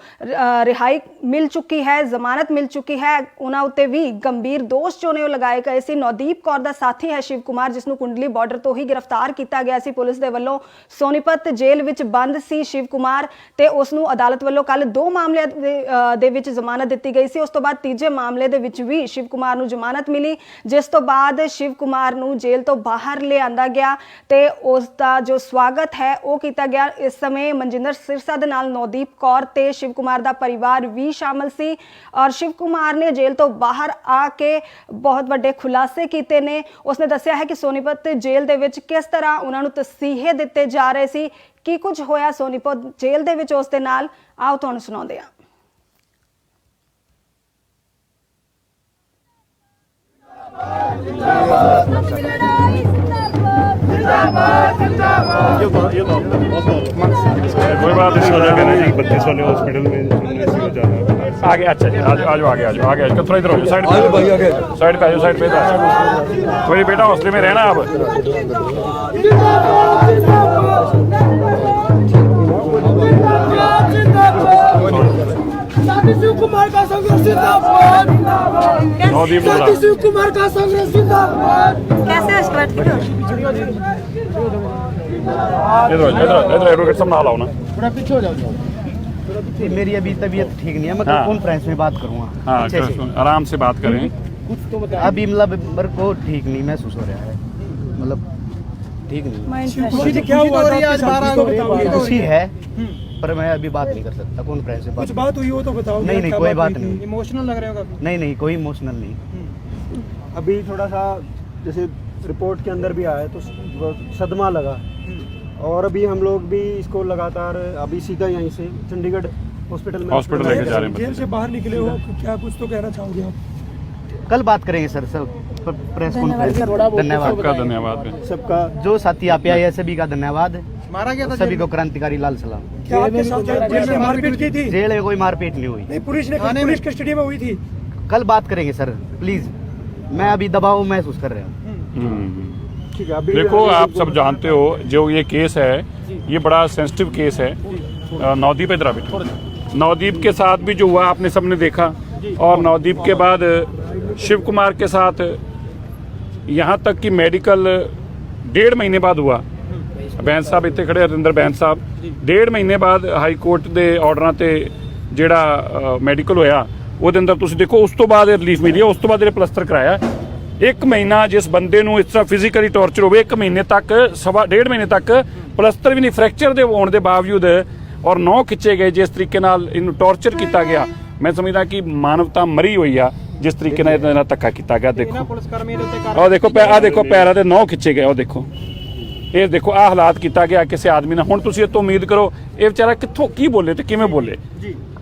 ਰਿਹਾਈ ਮਿਲ ਚੁੱਕੀ ਹੈ, ਜ਼ਮਾਨਤ ਮਿਲ ਚੁੱਕੀ ਹੈ। ਉਹਨਾਂ ਉੱਤੇ ਵੀ ਗੰਭੀਰ ਦੋਸ਼ ਜੋ ਨੇ ਉਹ ਲਗਾਏ ਗਏ ਸੀ। ਨੌਦੀਪ ਕੌਰ ਦਾ ਸਾਥੀ ਹੈ ਸ਼ਿਵ ਕੁਮਾਰ, ਜਿਸ ਨੂੰ ਕੁੰਡਲੀ ਬਾਰਡਰ ਤੋਂ ਹੀ ਗ੍ਰਿਫਤਾਰ ਕੀਤਾ ਗਿਆ ਸੀ ਪੁਲਿਸ ਦੇ ਵੱਲੋਂ। ਸੋਨੀਪਤ ਜੇਲ੍ਹ ਵਿੱਚ ਬੰਦ ਸੀ ਸ਼ਿਵ ਕੁਮਾਰ ਤੇ ਉਸ ਨੂੰ ਅਦਾਲਤ ਵੱਲੋਂ ਕੱਲ 2 ਮਾਮਲਿਆਂ ਦੇ ਵਿੱਚ ਜ਼ਮਾਨਤ ਦਿੱਤੀ ਗਈ ਸੀ। ਉਸ ਤੋਂ ਬਾਅਦ ਤੀਜੇ ਮਾਮਲੇ ਦੇ ਵਿੱਚ ਵੀ ਸ਼ਿਵ ਕੁਮਾਰ ਨੂੰ ਜ਼ਮਾਨਤ ਮਿਲੀ, ਜਿਸ ਤੋਂ ਬਾਅਦ शिव कुमार ਨੂੰ ਜੇਲ੍ਹ ਤੋਂ ਬਾਹਰ ਲਿਆਂਦਾ ਗਿਆ ਤੇ ਉਸ ਦਾ ਜੋ ਸਵਾਗਤ ਹੈ ਉਹ ਕੀਤਾ ਗਿਆ। ਇਸ ਸਮੇਂ ਮਨਜਿੰਦਰ ਸਿਰਸਾ ਦੇ ਨਾਲ ਨੌਦੀਪ ਕੌਰ ਤੇ ਸ਼ਿਵ ਕੁਮਾਰ ਦਾ ਪਰਿਵਾਰ ਵੀ ਸ਼ਾਮਲ ਸੀ ਔਰ ਸ਼ਿਵ ਕੁਮਾਰ ਨੇ ਜੇਲ੍ਹ ਤੋਂ ਬਾਹਰ ਆ ਕੇ ਬਹੁਤ ਵੱਡੇ ਖੁਲਾਸੇ ਕੀਤੇ ਨੇ। ਉਸਨੇ ਦੱਸਿਆ ਹੈ ਕਿ ਸੋਨੀਪਤ ਜੇਲ੍ਹ ਦੇ ਵਿੱਚ ਕਿਸ ਤਰ੍ਹਾਂ ਉਹਨਾਂ ਨੂੰ ਤਸੀਹੇ ਦਿੱਤੇ ਜਾ ਰਹੇ ਸੀ, ਕੀ ਕੁਝ ਹੋਇਆ ਸੋਨੀਪਤ ਜੇਲ੍ਹ ਦੇ ਵਿੱਚ ਉਸ ਦੇ ਨਾਲ। ਆਓ ਤੁਹਾਨੂੰ ਸੁਣਾਉਂਦੇ ਹਾਂ। कोई बात नहीं, हो जाएगा ना जी। 32 वाले हॉस्पिटल में जाना आगे। अच्छा जी, आ जाओ आगे, आ जाओ आगे। थोड़ा इधर हो जाओ, साइड पे आ जाओ, साइड पे कोई बेटा हौसले में रहना आप। शिव कुमार का संघर्ष जिंदाबाद। नौदीप शिव कुमार का संघर्ष जिंदाबाद। कैसे इधर एडवोकेट साहब नाल आओ ना। थोड़ा पीछे हो जाओ। मेरी अभी तबीयत ठीक नहीं है, मैं कॉन्फ्रेंस में बात करूँगा। हाँ, आराम से बात करें। कुछ तो बता। अभी मतलब मेरे को ठीक नहीं महसूस हो रहा है, मतलब ठीक नहीं। क्या हुआ? खुशी है पर मैं अभी बात नहीं कर सकता कॉन्फ्रेंस में। कुछ बात हुई हो तो बताओ। नहीं कोई बात नहीं। इमोशनल लग रहे हो? नहीं कोई इमोशनल नहीं। अभी थोड़ा सा जैसे रिपोर्ट के अंदर भी आया तो सदमा लगा, और अभी हम लोग भी इसको लगातार अभी सीधा यहीं से चंडीगढ़ हॉस्पिटल लेके जा रहे हैं। जेल से बाहर निकले हो, क्या कुछ तो कहना चाहोगे आप? कल बात करेंगे सर, सब प्रेस कॉन्फ्रेंस। धन्यवाद, सबका धन्यवाद सबका जो साथी आप आए सभी का धन्यवाद। मारा गया था सभी को क्रांतिकारी लाल सलाम। क्या आपके साथ जेल में मारपीट की थी? जेल में कोई मारपीट नहीं हुई। पुलिस कस्टडी में हुई थी। कल बात करेंगे सर प्लीज, मैं अभी दबाव महसूस कर रहा हूँ। देखो, आप सब जानते हो जो ये केस है, ये बड़ा सेंसिटिव केस है। नौदीप इधर बैठो। नौदीप के साथ भी जो हुआ आपने सबने देखा, और नौदीप के बाद शिव कुमार के साथ यहाँ तक कि मेडिकल 1.5 महीने बाद हुआ। बैंस साहब इतने खड़े, हरिंदर बैंस साहब 1.5 महीने बाद हाई कोर्ट के ऑर्डर से ਜਿਹੜਾ ਮੈਡੀਕਲ ਹੋਇਆ ਉਹਦੇ ਅੰਦਰ ਤੁਸੀਂ ਦੇਖੋ, ਉਸ ਤੋਂ ਬਾਅਦ ਰਿਲੀਫ ਮਿਲੀ, ਉਸ ਤੋਂ ਬਾਅਦ ਇਹਨੇ ਪਲਸਟਰ ਕਰਾਇਆ। 1 ਮਹੀਨਾ ਜਿਸ ਬੰਦੇ ਨੂੰ ਇਸ ਤਰ੍ਹਾਂ ਫਿਜ਼ੀਕਲੀ ਟੌਰਚਰ ਹੋਵੇ, 1 ਮਹੀਨੇ ਤੱਕ 1.5 ਮਹੀਨੇ ਤੱਕ ਪਲਸਟਰ ਵੀ ਨਹੀਂ, ਫ੍ਰੈਕਚਰ ਦੇ ਹੋਣ ਦੇ ਬਾਵਜੂਦ ਔਰ 9 ਖਿੱਚੇ ਗਏ, ਜਿਸ ਤਰੀਕੇ ਨਾਲ ਇਹਨੂੰ ਟੌਰਚਰ ਕੀਤਾ ਗਿਆ, ਮੈਂ ਸਮਝਦਾ ਕਿ ਮਾਨਵਤਾ ਮਰੀ ਹੋਈ ਆ ਜਿਸ ਤਰੀਕੇ ਨਾਲ ਇਹਦੇ ਨਾਲ ਧੱਕਾ ਕੀਤਾ ਗਿਆ। ਦੇਖੋ ਆਹ ਦੇਖੋ, ਆਹ ਦੇਖੋ ਪੈਰਾਂ ਦੇ 9 ਖਿੱਚੇ ਗਏ, ਉਹ ਦੇਖੋ, ਇਹ ਦੇਖੋ ਆਹ ਹਾਲਾਤ ਕੀਤਾ ਗਿਆ ਕਿਸੇ ਆਦਮੀ ਨਾਲ। ਹੁਣ ਤੁਸੀਂ ਇਹ ਤੋਂ ਉਮੀਦ ਕਰੋ ਇਹ ਵਿਚਾਰਾ ਕਿੱਥੋਂ ਕੀ ਬੋਲੇ ਤੇ ਕਿਵੇਂ ਬੋਲੇ।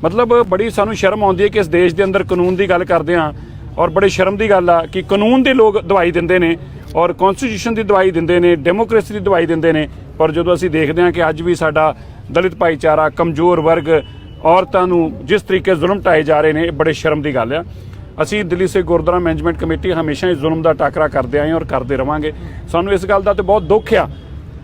ਮਤਲਬ ਬੜੀ ਸਾਨੂੰ ਸ਼ਰਮ ਆਉਂਦੀ ਹੈ ਕਿ ਇਸ ਦੇਸ਼ ਦੇ ਅੰਦਰ ਕਾਨੂੰਨ ਦੀ ਗੱਲ ਕਰਦੇ ਹਾਂ, ਔਰ ਬੜੇ ਸ਼ਰਮ ਦੀ ਗੱਲ ਆ ਕਿ ਕਾਨੂੰਨ ਦੇ ਲੋਕ ਦਵਾਈ ਦਿੰਦੇ ਨੇ ਔਰ ਕੌਨਸਟੀਟਿਊਸ਼ਨ ਦੀ ਦਵਾਈ ਦਿੰਦੇ ਨੇ, ਡੈਮੋਕ੍ਰੇਸੀ ਦੀ ਦਵਾਈ ਦਿੰਦੇ ਨੇ, ਪਰ ਜਦੋਂ ਅਸੀਂ ਦੇਖਦੇ ਹਾਂ ਕਿ ਅੱਜ ਵੀ ਸਾਡਾ ਦਲਿਤ ਭਾਈਚਾਰਾ, ਕਮਜ਼ੋਰ ਵਰਗ ਔਰਤਾਂ ਨੂੰ ਜਿਸ ਤਰੀਕੇ ਜ਼ੁਲਮ ਢਾਏ ਜਾ ਰਹੇ ਨੇ, ਇਹ ਬੜੇ ਸ਼ਰਮ ਦੀ ਗੱਲ ਆ। ਅਸੀਂ ਦਿੱਲੀ ਸਿੱਖ ਗੁਰਦੁਆਰਾ ਮੈਨੇਜਮੈਂਟ ਕਮੇਟੀ ਹਮੇਸ਼ਾ ਇਸ ਜ਼ੁਲਮ ਦਾ ਟਾਕਰਾ ਕਰਦੇ ਆਏ ਔਰ ਕਰਦੇ ਰਵਾਂਗੇ। ਸਾਨੂੰ ਇਸ ਗੱਲ ਦਾ ਤੇ ਬਹੁਤ ਦੁੱਖ ਆ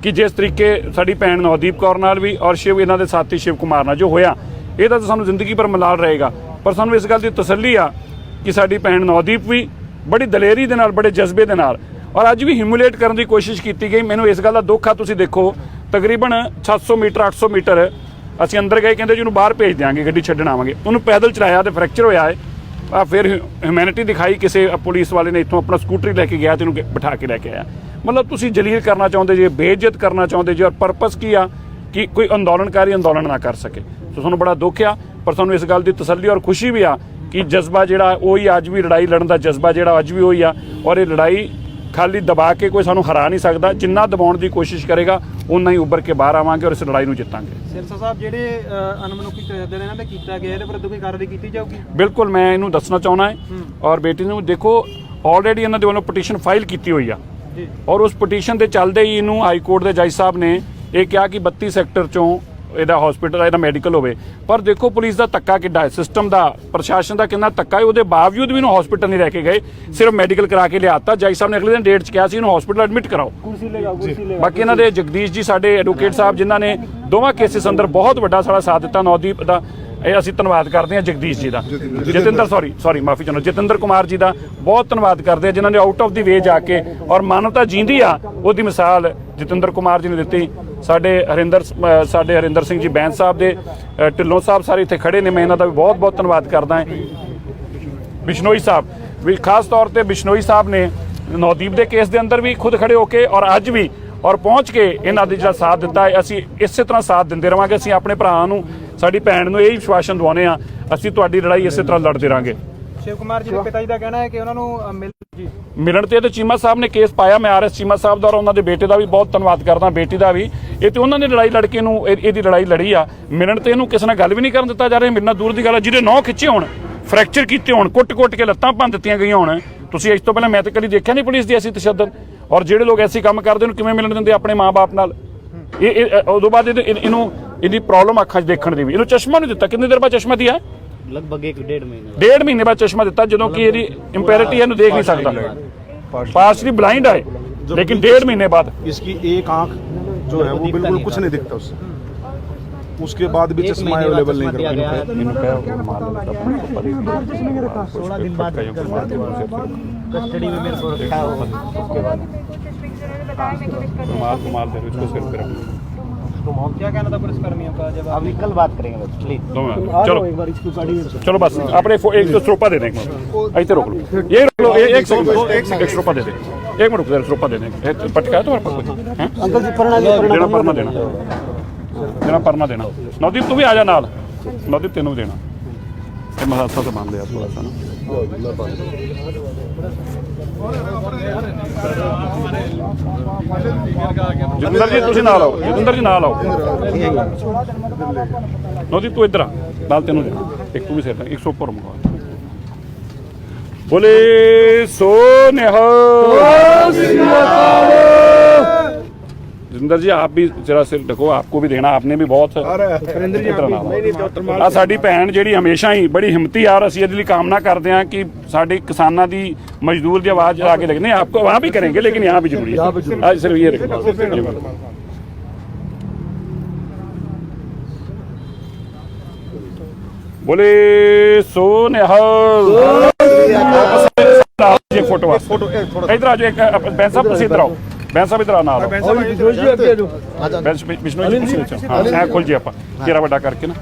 ਕਿ ਜਿਸ ਤਰੀਕੇ ਸਾਡੀ ਭੈਣ ਨਵਦੀਪ ਕੌਰ ਨਾਲ ਵੀ ਔਰ ਇਹਨਾਂ ਦੇ ਸਾਥੀ ਸ਼ਿਵ ਕੁਮਾਰ ਨਾਲ ਜੋ ਹੋਇਆ, ਇਹਦਾ ਤਾਂ ਸਾਨੂੰ ਜ਼ਿੰਦਗੀ ਭਰ ਮਲਾਲ ਰਹੇਗਾ। ਪਰ ਸਾਨੂੰ ਇਸ ਗੱਲ ਦੀ ਤਸੱਲੀ ਆ ਕਿ ਸਾਡੀ ਭੈਣ ਨਵਦੀਪ ਵੀ ਬੜੀ ਦਲੇਰੀ ਦੇ ਨਾਲ, ਬੜੇ ਜਜ਼ਬੇ ਦੇ ਨਾਲ ਔਰ ਅੱਜ ਵੀ ਹਿਊਮਿਲੇਟ ਕਰਨ ਦੀ ਕੋਸ਼ਿਸ਼ ਕੀਤੀ ਗਈ। ਮੈਨੂੰ ਇਸ ਗੱਲ ਦਾ ਦੁੱਖ ਆ। ਤੁਸੀਂ ਦੇਖੋ ਤਕਰੀਬਨ 700 ਮੀਟਰ 800 ਮੀਟਰ ਅਸੀਂ ਅੰਦਰ ਗਏ, ਕਹਿੰਦੇ ਜੀ ਉਹਨੂੰ ਬਾਹਰ ਭੇਜ ਦਿਆਂਗੇ, ਗੱਡੀ ਛੱਡਣ ਆਵਾਂਗੇ। ਉਹਨੂੰ ਪੈਦਲ ਚਲਾਇਆ ਤੇ ਫ੍ਰੈਕਚਰ ਹੋਇਆ ਹੈ। ਫਿਰ ਹਿਊਮੈਨਿਟੀ ਦਿਖਾਈ, ਕਿਸੇ ਪੁਲਿਸ ਵਾਲੇ ਨੇ ਇੱਥੋਂ ਆਪਣਾ ਸਕੂਟਰੀ ਲੈ ਕੇ ਗਿਆ ਤੇ ਉਹਨੂੰ ਬਿਠਾ ਕੇ ਲੈ ਕੇ ਆਇਆ। ਮਤਲਬ ਤੁਸੀਂ ਜਲੀਲ ਕਰਨਾ ਚਾਹੁੰਦੇ ਜੇ, ਬੇਇੱਜ਼ਤ ਕਰਨਾ ਚਾਹੁੰਦੇ ਜੇ, ਔਰ ਪਰਪਸ ਕੀ ਆ ਕਿ ਕੋਈ ਅੰਦੋਲਨਕਾਰੀ ਅੰਦੋਲਨ ਨਾ ਕਰ ਸਕੇ। ਸੋ ਸਾਨੂੰ ਬੜਾ ਦੁੱਖ ਆ, ਪਰ ਸਾਨੂੰ ਇਸ ਗੱਲ ਦੀ ਤਸੱਲੀ ਔਰ ਖੁਸ਼ੀ ਵੀ ਆ ਕਿ ਜਜ਼ਬਾ ਜਿਹੜਾ ਉਹੀ ਅੱਜ ਵੀ, ਲੜਾਈ ਲੜਨ ਦਾ ਜਜ਼ਬਾ ਜਿਹੜਾ ਅੱਜ ਵੀ ਉਹੀ ਆ। ਔਰ ਇਹ ਲੜਾਈ ਖਾਲੀ ਦਬਾ ਕੇ ਕੋਈ ਸਾਨੂੰ ਹਰਾ ਨਹੀਂ ਸਕਦਾ। ਜਿੰਨਾ ਦਬਾਉਣ ਦੀ ਕੋਸ਼ਿਸ਼ ਕਰੇਗਾ ਉਨਾ ਹੀ ਉੱਭਰ ਕੇ ਬਾਹਰ ਆਵਾਂਗੇ ਔਰ ਇਸ ਲੜਾਈ ਨੂੰ ਜਿੱਤਾਂਗੇ। ਸਿਰਸਾ ਸਾਹਿਬ, ਜਿਹੜੇ ਅਨਮਨੁੱਖੀ ਕਾਰਜ ਨੇ ਇਹਨਾਂ ਤੇ ਕੀਤਾ ਗਿਆ, ਇਹਦੇ ਵਿਰੁੱਧ ਕੋਈ ਕਾਰਵਾਈ ਕੀਤੀ ਜਾਊਗੀ? ਬਿਲਕੁਲ, ਮੈਂ ਇਹਨੂੰ ਦੱਸਣਾ ਚਾਹੁੰਦਾ ਹੈ ਔਰ ਬੇਟੀ ਨੂੰ ਦੇਖੋ, ਆਲਰੇਡੀ ਇਹਨਾਂ ਦੇ ਵੱਲੋਂ ਪਟੀਸ਼ਨ ਫਾਈਲ ਕੀਤੀ ਹੋਈ ਆ ਔਰ ਉਸ ਪਟੀਸ਼ਨ ਦੇ ਚੱਲਦੇ ਹੀ ਇਹਨੂੰ ਹਾਈ ਕੋਰਟ ਦੇ ਜੱਜ ਸਾਹਿਬ ਨੇ ਇਹ ਕਿਹਾ ਕਿ 32 ਸੈਕਟਰ ਚੋਂ ਇਹਦਾ ਹਸਪੀਟਲ, ਇਹਦਾ ਮੈਡੀਕਲ ਹੋਵੇ। ਪਰ ਦੇਖੋ ਪੁਲਿਸ ਦਾ ਧੱਕਾ ਕਿੱਡਾ ਹੈ, ਸਿਸਟਮ ਦਾ, ਪ੍ਰਸ਼ਾਸਨ ਦਾ ਕਿੰਨਾ ਧੱਕਾ ਹੈ। ਉਹਦੇ ਬਾਵਜੂਦ ਵੀ ਇਹਨੂੰ ਹਸਪੀਟਲ ਨਹੀਂ ਲੈ ਕੇ ਗਏ, ਸਿਰਫ ਮੈਡੀਕਲ ਕਰਾ ਕੇ ਲਿਆਤਾ। ਜੱਜ ਸਾਹਿਬ ਨੇ ਅਗਲੇ ਦਿਨ ਡੇਟ 'ਚ ਕਿਹਾ ਸੀ ਇਹਨੂੰ ਹਸਪੀਟਲ ਐਡਮਿਟ ਕਰਾਓ। ਬਾਕੀ ਇਹਨਾਂ ਦੇ ਜਗਦੀਸ਼ ਜੀ ਸਾਡੇ ਐਡਵੋਕੇਟ ਸਾਹਿਬ, ਜਿਨ੍ਹਾਂ ਨੇ ਦੋਵਾਂ ਕੇਸਿਸ ਅੰਦਰ ਬਹੁਤ ਵੱਡਾ ਸਾਡਾ ਸਾਥ ਦਿੱਤਾ। ਨਵਦੀਪ ਦਾ ਇਹ ਅਸੀਂ ਧੰਨਵਾਦ ਕਰਦੇ ਹਾਂ, ਜਗਦੀਸ਼ ਜੀ ਦਾ, ਜਤਿੰਦਰ ਕੁਮਾਰ ਜੀ ਦਾ ਬਹੁਤ ਧੰਨਵਾਦ ਕਰਦੇ ਹਾਂ, ਜਿਨ੍ਹਾਂ ਨੇ ਆਊਟ ਆਫ ਦੀ ਵੇ ਜਾ ਕੇ ਔਰ ਮਾਨਵਤਾ ਜੀਂਦੀ ਆ ਉਹਦੀ ਮਿਸਾਲ ਜਤਿੰਦਰ ਕੁਮਾਰ ਜੀ ਨੇ ਦਿੱਤੀ। ਸਾਡੇ ਹਰਿੰਦਰ ਸਿੰਘ ਜੀ ਬੈਂਸ ਸਾਹਿਬ ਦੇ, ਢਿੱਲੋਂ ਸਾਹਿਬ ਸਾਰੇ ਇੱਥੇ ਖੜੇ ਨੇ, ਮੈਂ ਇਹਨਾਂ ਦਾ ਵੀ ਬਹੁਤ ਬਹੁਤ ਧੰਨਵਾਦ ਕਰਦਾ ਹਾਂ। ਬਿਸ਼ਨੋਈ ਸਾਹਿਬ ਵੀ, ਖਾਸ ਤੌਰ ਤੇ ਬਿਸ਼ਨੋਈ ਸਾਹਿਬ ਨੇ ਨਵਦੀਪ ਦੇ ਕੇਸ ਦੇ ਅੰਦਰ ਵੀ ਖੁਦ ਖੜੇ ਹੋ ਕੇ ਔਰ ਅੱਜ ਵੀ ਔਰ ਪਹੁੰਚ ਕੇ ਇਹਨਾਂ ਦਾ ਜਿਹੜਾ ਸਾਥ ਦਿੱਤਾ ਹੈ। ਅਸੀਂ ਇਸੇ ਤਰ੍ਹਾਂ ਸਾਥ ਦਿੰਦੇ ਰਵਾਂਗੇ। ਅਸੀਂ ਆਪਣੇ ਭਰਾ ਨੂੰ, ਸਾਡੀ ਭੈਣ ਨੂੰ ਇਹ ਵਿਸ਼ਵਾਸਨ ਦਿਵਾਉਂਦੇ ਹਾਂ, ਅਸੀਂ ਤੁਹਾਡੀ ਲੜਾਈ ਇਸੇ ਤਰ੍ਹਾਂ ਲੜਦੇ ਰਹਾਂਗੇ। ਸ਼ਿਵ ਕੁਮਾਰ ਜੀ ਦੇ ਪਿਤਾ ਜੀ ਦਾ ਕਹਿਣਾ ਹੈ ਕਿ ਉਹਨਾਂ ਨੂੰ ਮਿਲਣ ਤੇ ਚੀਮਾ ਸਾਹਿਬ ਨੇ ਕੇਸ ਪਾਇਆ। ਮੈਂ ਆਰਐਸ ਚੀਮਾ ਸਾਹਿਬ ਦਾ ਔਰ ਉਹਨਾਂ ਦੇ ਬੇਟੇ ਦਾ ਵੀ ਬਹੁਤ ਧੰਨਵਾਦ ਕਰਦਾ, ਬੇਟੀ ਦਾ ਵੀ। ਇਹ ਤੇ ਉਹਨਾਂ ਨੇ ਲੜਾਈ ਲੜ ਕੇ ਇਹਦੀ ਲੜਾਈ ਲੜੀ ਆ। ਮਿਲਣ ਤੇ ਇਹਨੂੰ ਕਿਸੇ ਨਾਲ ਗੱਲ ਵੀ ਨਹੀਂ ਕਰਨ ਦਿੱਤਾ ਜਾ ਰਿਹਾ। ਮਿਲਣਾ ਦੂਰ ਦੀ ਗੱਲ ਹੈ। ਜਿਹਦੇ ਨੌ ਖਿੱਚੇ ਹੋਣ, ਫ੍ਰੈਕਚਰ ਕੀਤੇ ਹੋਣ, ਕੁੱਟ ਕੇ ਲੱਤਾਂ ਭੰਨ ਦਿੱਤੀਆਂ ਗਈਆਂ ਹੋਣ, ਤੁਸੀਂ ਇਸ ਤੋਂ ਪਹਿਲਾਂ ਮੈਂ ਤਾਂ ਕਦੀ ਦੇਖਿਆ ਨਹੀਂ ਪੁਲਿਸ ਦੀ ਐਸੀ ਤਸ਼ੱਦਦ। ਔਰ ਜਿਹੜੇ ਲੋਕ ਐਸੀ ਕੰਮ ਕਰਦੇ ਉਹਨੂੰ ਕਿਵੇਂ ਮਿਲਣ ਦਿੰਦੇ ਆਪਣੇ ਮਾਂ-ਬਾਪ ਨਾਲ? ਉਦੋਂ ਬਾਅਦ ਇਹਦੀ ਪ੍ਰੋਬਲਮ ਅੱਖਾਂ 'ਚ ਦੇਖਣ ਦੀ ਵੀ। ਇਹਨੂੰ ਚਸ਼ਮਾ ਨਹੀਂ ਦਿੱਤਾ। ਕਿੰਨੀ ਦੇਰ ਬਾਅਦ ਚਸ਼ਮਾ ਦਿਆ? लगभग 1.5 महीने बाद चश्मा दिता, जो कि ਇਹਦੀ ਇੰਪੈਰਿਟੀ ਇਹਨੂੰ ਦੇਖ नहीं सकता, पार्शली ब्लाइंड है, लेकिन 1.5 महीने बाद इसकी एक आंख जो है वो बिल्कुल कुछ नहीं दिखता उससे। उसके बाद भी चश्मा अवेलेबल नहीं करवाया। 16 दिन बाद कस्टडी में मेरे को रखा। उसके बाद क्या कहना था पुलिसकर्मियों का? जब अभी कल बात करेंगे बस, प्लीज। चलो बस अपने एक स्रोपा दे देंगे, ऐसे रोक लो, ये रोक लो, एक स्रोपा दे देंगे, 1 मिनट रुक, स्रोपा दे देंगे। पटका है तुम्हारे पास? अंकल जी परना देना परना देना। नवदीप तू भी आ जा नाल, नवदीप तेनों भी देना। ये मसासा से बांध लिया थोड़ा सा ना। जतिंदर जी तुसी नाल आओ, जतिंदर जी नाल आओ। नवदीप तू इधर आ, नाल तेनों देना। एक तू भी सिर, एक सौ ऊपर मंगवा। बोले सो निहाल। जिंदर जी आप भी जरा सिर ढको, आपको भी देना, आपने भी बहुत। आ साडी भैन ਜਿਹੜੀ ਹਮੇਸ਼ਾ ਹੀ ਬੜੀ ਹਿੰਮਤੀ ਆ, ਅਸੀਂ ਇਹਦੇ ਲਈ ਕਾਮਨਾ ਕਰਦੇ ਹਾਂ कि ਸਾਡੇ किसानों की मजदूर की आवाज़ आगे लगने। आपको वहाँ भी करेंगे, लेकिन यहाँ भी जरूरी है। आज सिर्फ ये रखो। बोले सो निहाल। फोटो इधर आ जाओ, बैन साहब तुम इधर आओ, बैन साहब इधर आना। विष्णु जी हाँ खोल जी आप घेरा बड़ा करके ना।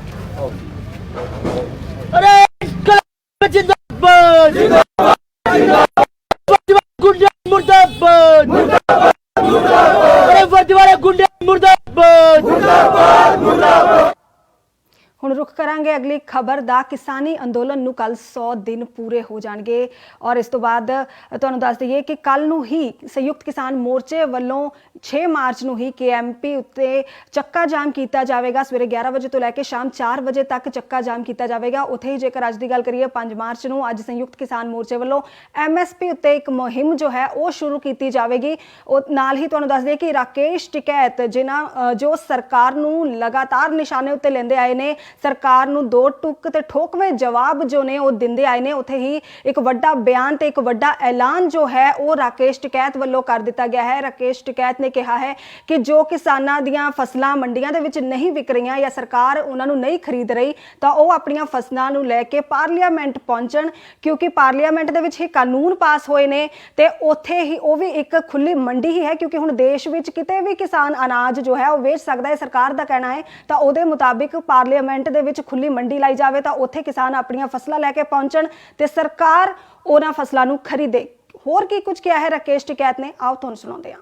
ਹੁਣ ਰੁਖ ਕਰਾਂਗੇ ਅਗਲੀ ਖਬਰ ਦਾ। ਕਿਸਾਨੀ ਅੰਦੋਲਨ ਨੂੰ ਕੱਲ 100 ਦਿਨ ਪੂਰੇ ਹੋ ਜਾਣਗੇ ਔਰ ਇਸ ਤੋਂ ਬਾਅਦ ਤੁਹਾਨੂੰ ਦੱਸ ਦਈਏ ਕਿ ਕੱਲ ਨੂੰ ਹੀ ਸੰਯੁਕਤ ਕਿਸਾਨ ਮੋਰਚੇ ਵੱਲੋਂ 6 ਮਾਰਚ ਨੂੰ ਹੀ KMP ਉੱਤੇ ਚੱਕਾ ਜਾਮ ਕੀਤਾ ਜਾਵੇਗਾ। ਸਵੇਰੇ 11 ਵਜੇ ਤੋਂ ਲੈ ਕੇ ਸ਼ਾਮ 4 ਵਜੇ ਤੱਕ ਚੱਕਾ ਜਾਮ ਕੀਤਾ ਜਾਵੇਗਾ। ਉੱਥੇ ਹੀ ਜੇਕਰ ਅੱਜ ਦੀ ਗੱਲ ਕਰੀਏ 5 ਮਾਰਚ ਨੂੰ ਅੱਜ ਸੰਯੁਕਤ ਕਿਸਾਨ ਮੋਰਚੇ ਵੱਲੋਂ MSP ਉੱਤੇ ਇੱਕ ਮੁਹਿੰਮ ਜੋ ਹੈ ਉਹ ਸ਼ੁਰੂ ਕੀਤੀ ਜਾਵੇਗੀ। ਉਹ ਨਾਲ ਹੀ ਤੁਹਾਨੂੰ ਦੱਸ ਦਈਏ ਕਿ ਰਾਕੇਸ਼ ਟਿਕੈਤ ਜਿਨ੍ਹਾਂ ਜੋ ਸਰਕਾਰ ਨੂੰ ਲਗਾਤਾਰ ਨਿਸ਼ਾਨੇ ਉੱਤੇ ਲੈਂਦੇ ਆਏ ਨੇ, ਸਰਕਾਰ सरकार ਨੂੰ ਦੋ ਟੁੱਕ ਤੇ ਠੋਕਵੇਂ ਜਵਾਬ ਜੋ ਨੇ ਉਹ ਦਿੰਦੇ ਆਏ ਨੇ। ਉੱਥੇ ਹੀ ਇੱਕ ਵੱਡਾ ਬਿਆਨ ਤੇ ਇੱਕ ਵੱਡਾ ਐਲਾਨ ਜੋ ਹੈ ਉਹ ਰਾਕੇਸ਼ ਟਿਕੈਤ ਵੱਲੋਂ ਕਰ ਦਿੱਤਾ ਗਿਆ ਹੈ। ਰਾਕੇਸ਼ ਟਿਕੈਤ ਨੇ ਕਿਹਾ ਹੈ ਕਿ ਜੋ ਕਿਸਾਨਾਂ ਦੀਆਂ ਫਸਲਾਂ ਮੰਡੀਆਂ ਦੇ ਵਿੱਚ ਨਹੀਂ ਵਿਕ ਰਹੀਆਂ ਜਾਂ ਸਰਕਾਰ ਉਹਨਾਂ ਨੂੰ ਨਹੀਂ ਖਰੀਦ ਰਹੀ ਤਾਂ ਉਹ ਆਪਣੀਆਂ ਫਸਲਾਂ ਨੂੰ ਲੈ ਕੇ ਪਾਰਲੀਮੈਂਟ ਪਹੁੰਚਣ, ਕਿਉਂਕਿ ਪਾਰਲੀਮੈਂਟ ਦੇ ਵਿੱਚ ਹੀ ਕਾਨੂੰਨ ਪਾਸ ਹੋਏ ਨੇ ਤੇ ਉੱਥੇ ਹੀ ਉਹ ਵੀ ਇੱਕ ਖੁੱਲੀ ਮੰਡੀ ਹੀ ਹੈ, ਕਿਉਂਕਿ ਹੁਣ ਦੇਸ਼ ਵਿੱਚ ਕਿਤੇ ਵੀ ਕਿਸਾਨ ਅਨਾਜ ਜੋ ਹੈ ਉਹ ਵੇਚ ਸਕਦਾ ਹੈ। ਸਰਕਾਰ ਦਾ ਕਹਿਣਾ ਹੈ ਤਾਂ ਉਹਦੇ ਮੁਤਾबिक ਪਾਰਲੀਮੈਂਟ ਦੇ ਵਿੱਚ ਖੁੱਲੀ ਮੰਡੀ ਲਾਈ ਜਾਵੇ ਤਾਂ ਉੱਥੇ ਕਿਸਾਨ ਆਪਣੀਆਂ ਫਸਲਾਂ ਲੈ ਕੇ ਪਹੁੰਚਣ ਤੇ ਸਰਕਾਰ ਉਹਨਾਂ ਫਸਲਾਂ ਨੂੰ ਖਰੀਦੇ। ਹੋਰ ਕੀ ਕੁਝ ਕਿਹਾ ਹੈ ਰਾਕੇਸ਼ ਟਿਕੈਤ ने, आओ ਤੁਹਾਨੂੰ ਸੁਣਾਉਂਦੇ ਹਾਂ।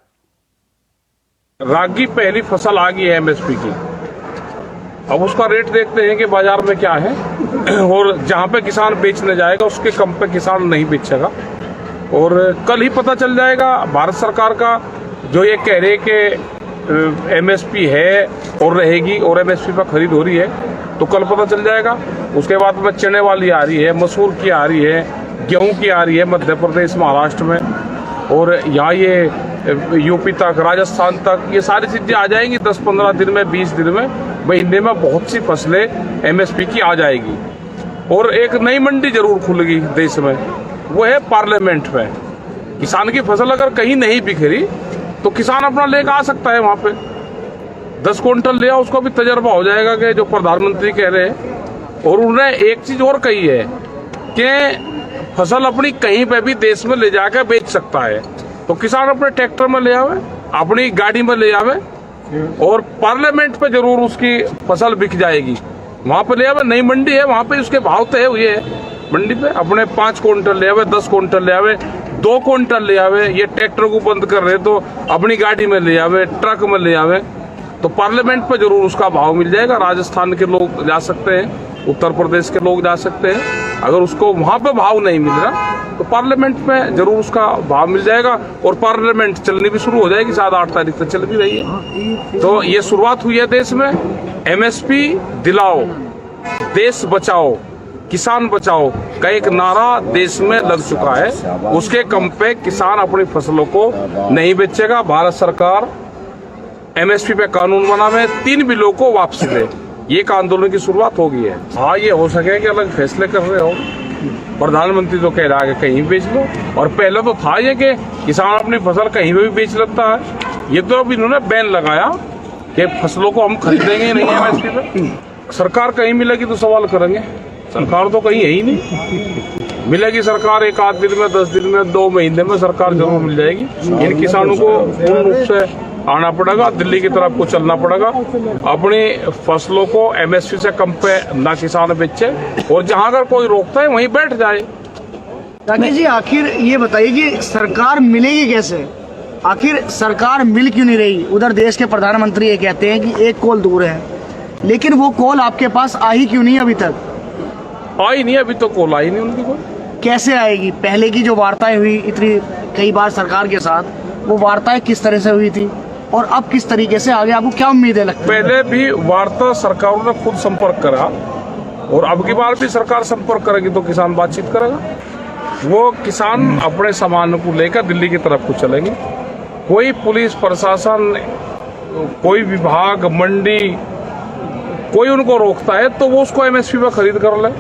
रागी पहली फसल आ गई है एमएसपी की, अब उसका रेट देखते हैं कि बाजार में क्या है और जहां पे किसान बेचने जाएगा उसके कम पे किसान नहीं बेचेगा और कल ही पता चल जाएगा। भारत सरकार का जो ये कह रहे कि एमएसपी है और रहेगी और एमएसपी पर खरीद हो रही है तो कल पता चल जाएगा। उसके बाद में चने वाली आ रही है, मसूर की आ रही है, गेहूं की आ रही है मध्य प्रदेश महाराष्ट्र में, और यहाँ ये यूपी तक राजस्थान तक ये सारी चीज़ें आ जाएंगी 10-15 दिन में, 20 दिन में, महीने में बहुत सी फसलें एमएसपी की आ जाएगी। और एक नई मंडी जरूर खुलेगी देश में, वो है पार्लियामेंट में। किसान की फसल अगर कहीं नहीं बिक रही तो किसान अपना लेकर आ सकता है वहाँ पे, 10 क्विंटल ले आओ, उसको भी तजर्बा हो जाएगा कि जो प्रधानमंत्री कह रहे हैं। और उन्होंने एक चीज और कही है कि फसल अपनी कहीं पे भी देश में ले जाकर बेच सकता है, तो किसान अपने ट्रैक्टर में ले आवे, अपनी गाड़ी में ले आवे और पार्लियामेंट पे जरूर उसकी फसल बिक जाएगी। वहां पे ले आवे, नई मंडी है, वहां पे उसके भाव तय हुए हैं मंडी पे, अपने 5 क्विंटल ले आवे, 10 क्विंटल ले आवे, 2 क्विंटल ले आवे। ये ट्रैक्टर को बंद कर रहे तो अपनी गाड़ी में ले आवे, ट्रक में ले आवे, तो पार्लियामेंट पे जरूर उसका भाव मिल जाएगा। राजस्थान के लोग जा सकते हैं, उत्तर प्रदेश के लोग जा सकते हैं। अगर उसको वहां पे भाव नहीं मिल रहा तो पार्लियामेंट में जरूर उसका भाव मिल जाएगा और पार्लियामेंट चलनी भी शुरू हो जाएगी। 7-8 तारीख तक चल भी रही है। तो ये शुरुआत हुई है देश में, एमएसपी दिलाओ, देश बचाओ, किसान बचाओ का एक नारा देश में लग चुका है। उसके कम पे किसान अपनी फसलों को नहीं बेचेगा। भारत सरकार एमएसपी पे कानून बनावे, 3 बिलों को वापसी दे, ये एक आंदोलन की शुरुआत हो गई है। हाँ, ये हो सके कि अलग फैसले कर रहे हो, प्रधानमंत्री तो कह रहा है कि कहीं बेच लो, और पहले तो था ये कि किसान अपनी फसल कहीं पे भी बेच लेता है। ये तो अब इन्होंने बैन लगाया कि फसलों को हम खरीदेंगे नहीं एमएसपी पे। सरकार कहीं मिलेगी तो सवाल करेंगे, सरकार तो कहीं है ही नहीं। मिलेगी सरकार 1 आध दिन में, 10 दिन में, 2 महीने में सरकार जरूर मिल जाएगी। इन किसानों को पूर्ण रूप से आना पड़ेगा, दिल्ली की तरफ को चलना पड़ेगा, अपनी फसलों को एमएसपी से कम पे ना किसान बेचे, और जहां अगर कोई रोकता है वहीं बैठ जाए। राकेश जी, आखिर ये बताइए कि सरकार मिलेगी कैसे? आखिर सरकार मिल क्यों नहीं रही? उधर देश के प्रधानमंत्री ये कहते हैं कि 1 कॉल दूर है, लेकिन वो कॉल आपके पास आई क्यों नहीं अभी तक? आई नहीं, अभी तो कॉल आई नहीं उनकी कोई। कैसे आएगी? पहले की जो वार्ताएं हुई इतनी कई बार सरकार के साथ, वो वार्ताएं किस तरह से हुई थी और अब किस तरीके से आगे आपको क्या उम्मीदें लगती? पहले भी वार्ता सरकारों ने खुद संपर्क करा और अब की बार भी सरकार संपर्क करेगी तो किसान बातचीत करेगा। वो किसान अपने सामान को लेकर दिल्ली की तरफ को चलेंगे। कोई पुलिस प्रशासन, कोई विभाग, मंडी, कोई उनको रोकता है तो वो उसको एमएसपी पे खरीद कर ले,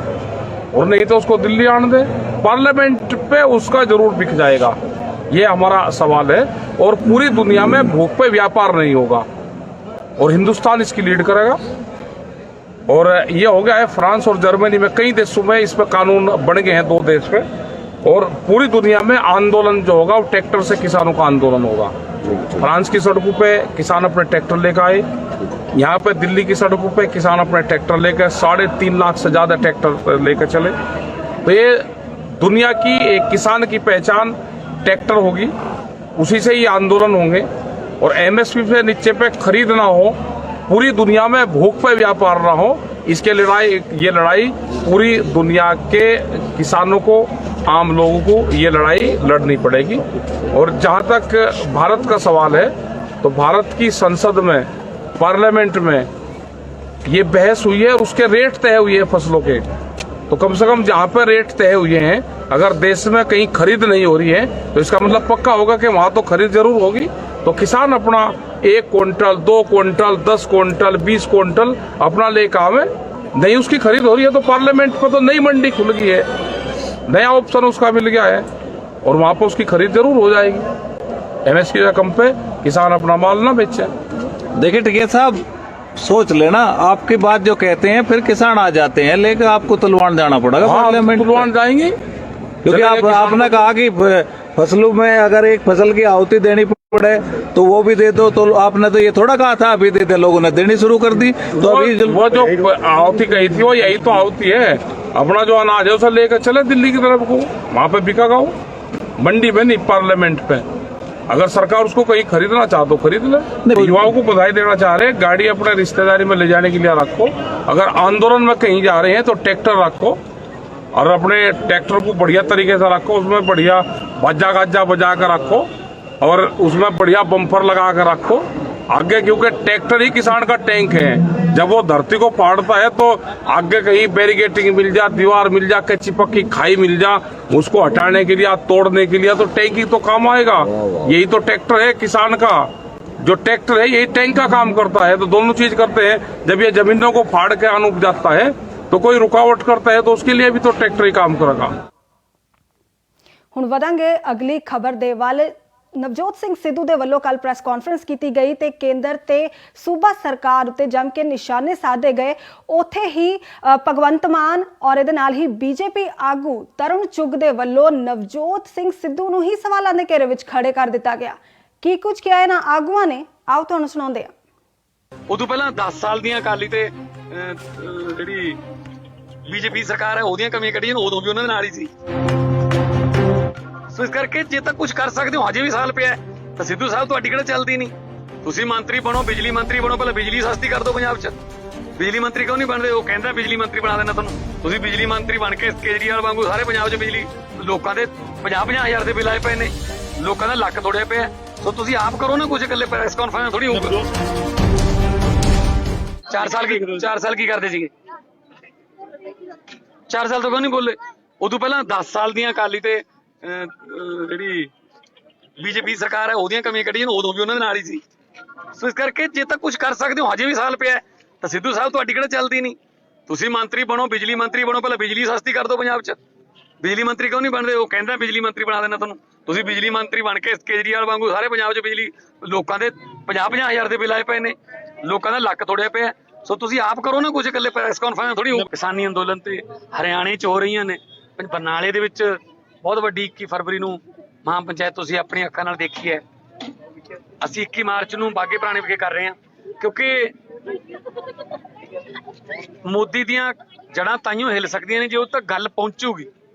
और नहीं तो उसको दिल्ली आने दे। पार्लियामेंट पे उसका जरूर बिक जाएगा, ये हमारा सवाल है। और पूरी दुनिया में भूख पे व्यापार नहीं होगा और हिंदुस्तान इसकी लीड करेगा। और ये हो गया है फ्रांस और जर्मनी में, कई देशों में इस पे कानून बन गए हैं, 2 देश पे। और पूरी दुनिया में आंदोलन जो होगा वो ट्रैक्टर से किसानों का आंदोलन होगा। फ्रांस की सड़कों पे किसान अपने ट्रैक्टर लेकर आए, यहाँ पे दिल्ली की सड़कों पे किसान अपने ट्रैक्टर लेकर 3.5 लाख से ज्यादा ट्रैक्टर लेकर चले। तो ये दुनिया की एक किसान की पहचान ट्रैक्टर होगी, उसी से ये आंदोलन होंगे। और एमएसपी से नीचे पे खरीद ना हो, पूरी दुनिया में भूख पे व्यापार ना हो, इसके ये लड़ाई पूरी दुनिया के किसानों को, आम लोगों को ये लड़ाई लड़नी पड़ेगी। और जहां तक भारत का सवाल है तो भारत की संसद में, पार्लियामेंट में ये बहस हुई है, उसके रेट तय हुए हैं फसलों के। तो कम से कम जहां पर रेट तय हुए हैं, अगर देश में कहीं खरीद नहीं हो रही है तो इसका मतलब पक्का होगा कि वहां तो खरीद जरूर होगी। तो किसान अपना 1 क्विंटल, 2 क्विंटल, 10 क्विंटल, 20 क्विंटल अपना लेकर आवे नहीं उसकी खरीद हो रही है तो पार्लियामेंट पर तो नई मंडी खुल गई है, नया ऑप्शन उसका मिल गया है और वहां पर उसकी खरीद जरूर हो जाएगी। एमएसपी का कम पे किसान अपना माल ना बेचे। देखिए टिकैत साहब, सोच लेना, आपकी बात जो कहते हैं फिर किसान आ जाते हैं, लेकिन आपको तुलवान जाना पड़ेगा पार्लियामेंट। तुलवान जाएंगे क्योंकि आपने कहा कि फसलों में अगर एक फसल की आहुति देनी पड़े तो वो भी दे दो, तो आपने तो ये थोड़ा कहा था अभी दे दे, लोगों ने देनी शुरू कर दी। तो अभी वो जो आहुति कही थी वो यही तो आहुति है, अपना जो अनाज है उसे लेकर चले दिल्ली की तरफ को, वहां पे बिकेगा वो, मंडी में नहीं पार्लियामेंट पे। अगर सरकार उसको कहीं खरीदना चाह तो खरीद ले। तो युवाओं को बधाई देना चाह रहे हैं, गाड़ी अपने रिश्तेदारी में ले जाने के लिए रखो, अगर आंदोलन में कहीं जा रहे हैं तो ट्रैक्टर रखो और अपने ट्रैक्टर को बढ़िया तरीके से रखो, उसमें बढ़िया बाजा गाजा बजा कर रखो और उसमें बढ़िया बम्पर लगा कर रखो आगे, क्योंकि ट्रैक्टर ही किसान का टैंक है। जब वो धरती को फाड़ता है तो आगे कहीं बैरिकेटिंग मिल जा, दीवार मिल जा, कच्ची पक्की खाई मिल जा, उसको हटाने के लिए, तोड़ने के लिए तो टैंक ही तो काम आएगा। यही तो ट्रैक्टर है किसान का, जो ट्रैक्टर है यही टैंक का काम करता है। तो दोनों चीज करते हैं। जब ये जमीनों को फाड़ के अन्न उग जाता है तो कोई रुकावट करता है तो उसके लिए भी तो ट्रैक्टर ही काम करेगा। ਹੁਣ ਵਧਾਂਗੇ ਅਗਲੀ ਖਬਰ ਦੇ ਵੱਲ। ਨਵਜੋਤ ਸਿੰਘ ਸਿੱਧੂ ਦੇ ਵੱਲੋਂ ਕੱਲ ਪ੍ਰੈਸ ਕਾਨਫਰੰਸ ਕੀਤੀ ਗਈ ਤੇ ਕੇਂਦਰ ਤੇ ਸੂਬਾ ਸਰਕਾਰ ਉੱਤੇ ਜੰਮ ਕੇ ਨਿਸ਼ਾਨੇ ਸਾਧੇ ਗਏ। ਉੱਥੇ ਹੀ ਭਗਵੰਤ ਮਾਨ ਔਰ ਇਹਦੇ ਨਾਲ ਹੀ ਬੀਜੇਪੀ ਆਗੂ ਤਰੁਣ ਚੁੱਗ ਦੇ ਵੱਲੋਂ ਨਵਜੋਤ ਸਿੰਘ ਸਿੱਧੂ ਨੂੰ ਹੀ ਸਵਾਲਾਂ ਦੇ ਘੇਰੇ ਵਿੱਚ ਖੜੇ ਕਰ ਦਿੱਤਾ ਗਿਆ। ਕੀ ਕੁਝ ਕਿਹਾ ਇਹਨਾਂ ਆਗੂਆਂ ਨੇ, ਆਓ ਤੁਹਾਨੂੰ ਸੁਣਾਉਂਦੇ ਹਾਂ। ਉਦੋਂ ਪਹਿਲਾਂ 10 ਸਾਲ ਦੀਆਂ ਅਕਾਲੀ ਤੇ ਜਿਹੜੀ ਬੀਜੇਪੀ ਸਰਕਾਰ ਹੈ ਉਹਦੀਆਂ ਕਮੀਆਂ ਕੱਢੀਆਂ, ਉਦੋਂ ਵੀ ਉਹਨਾਂ ਦੇ ਨਾਲ ਹੀ ਸੀ। ਸੋ ਇਸ ਕਰਕੇ ਜੇ ਤਾਂ ਕੁਝ ਕਰ ਸਕਦੇ ਹੋ, ਹਜੇ ਵੀ ਸਾਲ ਪਿਆ ਤਾਂ ਸਿੱਧੂ ਸਾਹਿਬ ਤੁਹਾਡੀ ਕਿਹੜਾ ਚੱਲਦੀ ਨਹੀਂ। ਤੁਸੀਂ ਮੰਤਰੀ ਬਣੋ, ਬਿਜਲੀ ਮੰਤਰੀ ਬਣੋ, ਪਹਿਲਾਂ ਬਿਜਲੀ ਸਸਤੀ ਕਰ ਦਿਓ ਪੰਜਾਬ 'ਚ। ਬਿਜਲੀ ਮੰਤਰੀ ਕਿਉਂ ਨਹੀਂ ਬਣਦੇ? ਉਹ ਕਹਿੰਦਾ ਬਿਜਲੀ ਮੰਤਰੀ ਬਣਾ ਦੇਣਾ ਤੁਹਾਨੂੰ। ਤੁਸੀਂ ਬਿਜਲੀ ਮੰਤਰੀ ਬਣ ਕੇ ਕੇਜਰੀਵਾਲ ਵਾਂਗੂ ਸਾਰੇ ਪੰਜਾਬ 'ਚ ਬਿਜਲੀ, ਲੋਕਾਂ ਦੇ 50-50 ਹਜ਼ਾਰ ਦੇ ਬਿੱਲ ਆਏ ਪਏ ਨੇ, ਲੋਕਾਂ ਦਾ ਲੱਕ ਤੋੜਿਆ ਪਿਆ। ਸੋ ਤੁਸੀਂ ਆਪ ਕਰੋ ਨਾ ਕੁਝ, ਇਕੱਲੇ ਪ੍ਰੈਸ ਕਾਨਫਰੰਸ ਥੋੜੀ ਹੋਊਗਾ। 4 ਸਾਲ ਕੀ ਕਰਦੇ ਸੀਗੇ? 4 ਸਾਲ ਤੋਂ ਕਿਉਂ ਨਹੀਂ ਬੋਲੇ? ਉਦੋਂ ਪਹਿਲਾਂ 10 ਸਾਲ ਦੀਆਂ ਅਕਾਲੀ ਤੇ ਜਿਹੜੀ ਬੀਜੇਪੀ ਸਰਕਾਰ ਹੈ ਉਹਦੀਆਂ ਕਮੀਆਂ ਕੱਢੀਆਂ, ਉਦੋਂ ਵੀ ਉਹਨਾਂ ਦੇ ਨਾਲ ਹੀ ਸੀ। ਸੋ ਇਸ ਕਰਕੇ ਜੇ ਤਾਂ ਕੁਝ ਕਰ ਸਕਦੇ ਹੋ, ਹਜੇ ਵੀ ਸਾਲ ਪਿਆ ਤਾਂ ਸਿੱਧੂ ਸਾਹਿਬ ਤੁਹਾਡੀ ਕਿਹੜਾ ਚੱਲਦੀ ਨਹੀਂ। ਤੁਸੀਂ ਮੰਤਰੀ ਬਣੋ, ਬਿਜਲੀ ਮੰਤਰੀ ਬਣੋ, ਪਹਿਲਾਂ ਬਿਜਲੀ ਸਸਤੀ ਕਰ ਦਿਓ ਪੰਜਾਬ 'ਚ। ਬਿਜਲੀ ਮੰਤਰੀ ਕਿਉਂ ਨਹੀਂ ਬਣਦੇ? ਉਹ ਕਹਿੰਦਾ ਬਿਜਲੀ ਮੰਤਰੀ ਬਣਾ ਦੇਣਾ ਤੁਹਾਨੂੰ। ਤੁਸੀਂ ਬਿਜਲੀ ਮੰਤਰੀ ਬਣ ਕੇ ਕੇਜਰੀਵਾਲ ਵਾਂਗੂ ਸਾਰੇ ਪੰਜਾਬ 'ਚ ਬਿਜਲੀ, ਲੋਕਾਂ ਦੇ 50-50 ਹਜ਼ਾਰ ਦੇ ਬਿੱਲ ਆਏ ਪਏ ਨੇ, ਲੋਕਾਂ ਦਾ ਲੱਕ ਤੋੜਿਆ ਪਿਆ। ਸੋ ਤੁਸੀਂ ਆਪ ਕਰੋ ਨਾ ਕੁਝ, ਇਕੱਲੇ ਪ੍ਰੈਸ ਕਾਨਫਰੰਸ ਥੋੜੀ ਹੋਊ। ਕਿਸਾਨੀ ਅੰਦੋਲਨ ਤੇ ਹਰਿਆਣੇ 'ਚ ਹੋ ਰਹੀਆਂ ਨੇ। ਬਰਨਾਲੇ ਦੇ ਵਿੱਚ ਬਹੁਤ ਵੱਡੀ 21 ਫਰਵਰੀ ਨੂੰ ਮਹਾਂ ਪੰਚਾਇਤ ਤੁਸੀਂ ਆਪਣੀ ਅੱਖਾਂ ਨਾਲ ਦੇਖੀ ਹੈ। ਅਸੀਂ 21 ਮਾਰਚ ਨੂੰ ਬਾਗੇ ਪੁਰਾਣੇ ਵਿਖੇ ਕਰ ਰਹੇ ਹਾਂ, ਕਿਉਂਕਿ ਮੋਦੀ ਦੀਆਂ ਜੜ੍ਹਾਂ ਤਾਈਓ ਹਿੱਲ ਸਕਦੀਆਂ ਨੇ ਜੇ ਉਹ ਤੱਕ ਗੱਲ ਪਹੁੰਚੂਗੀ।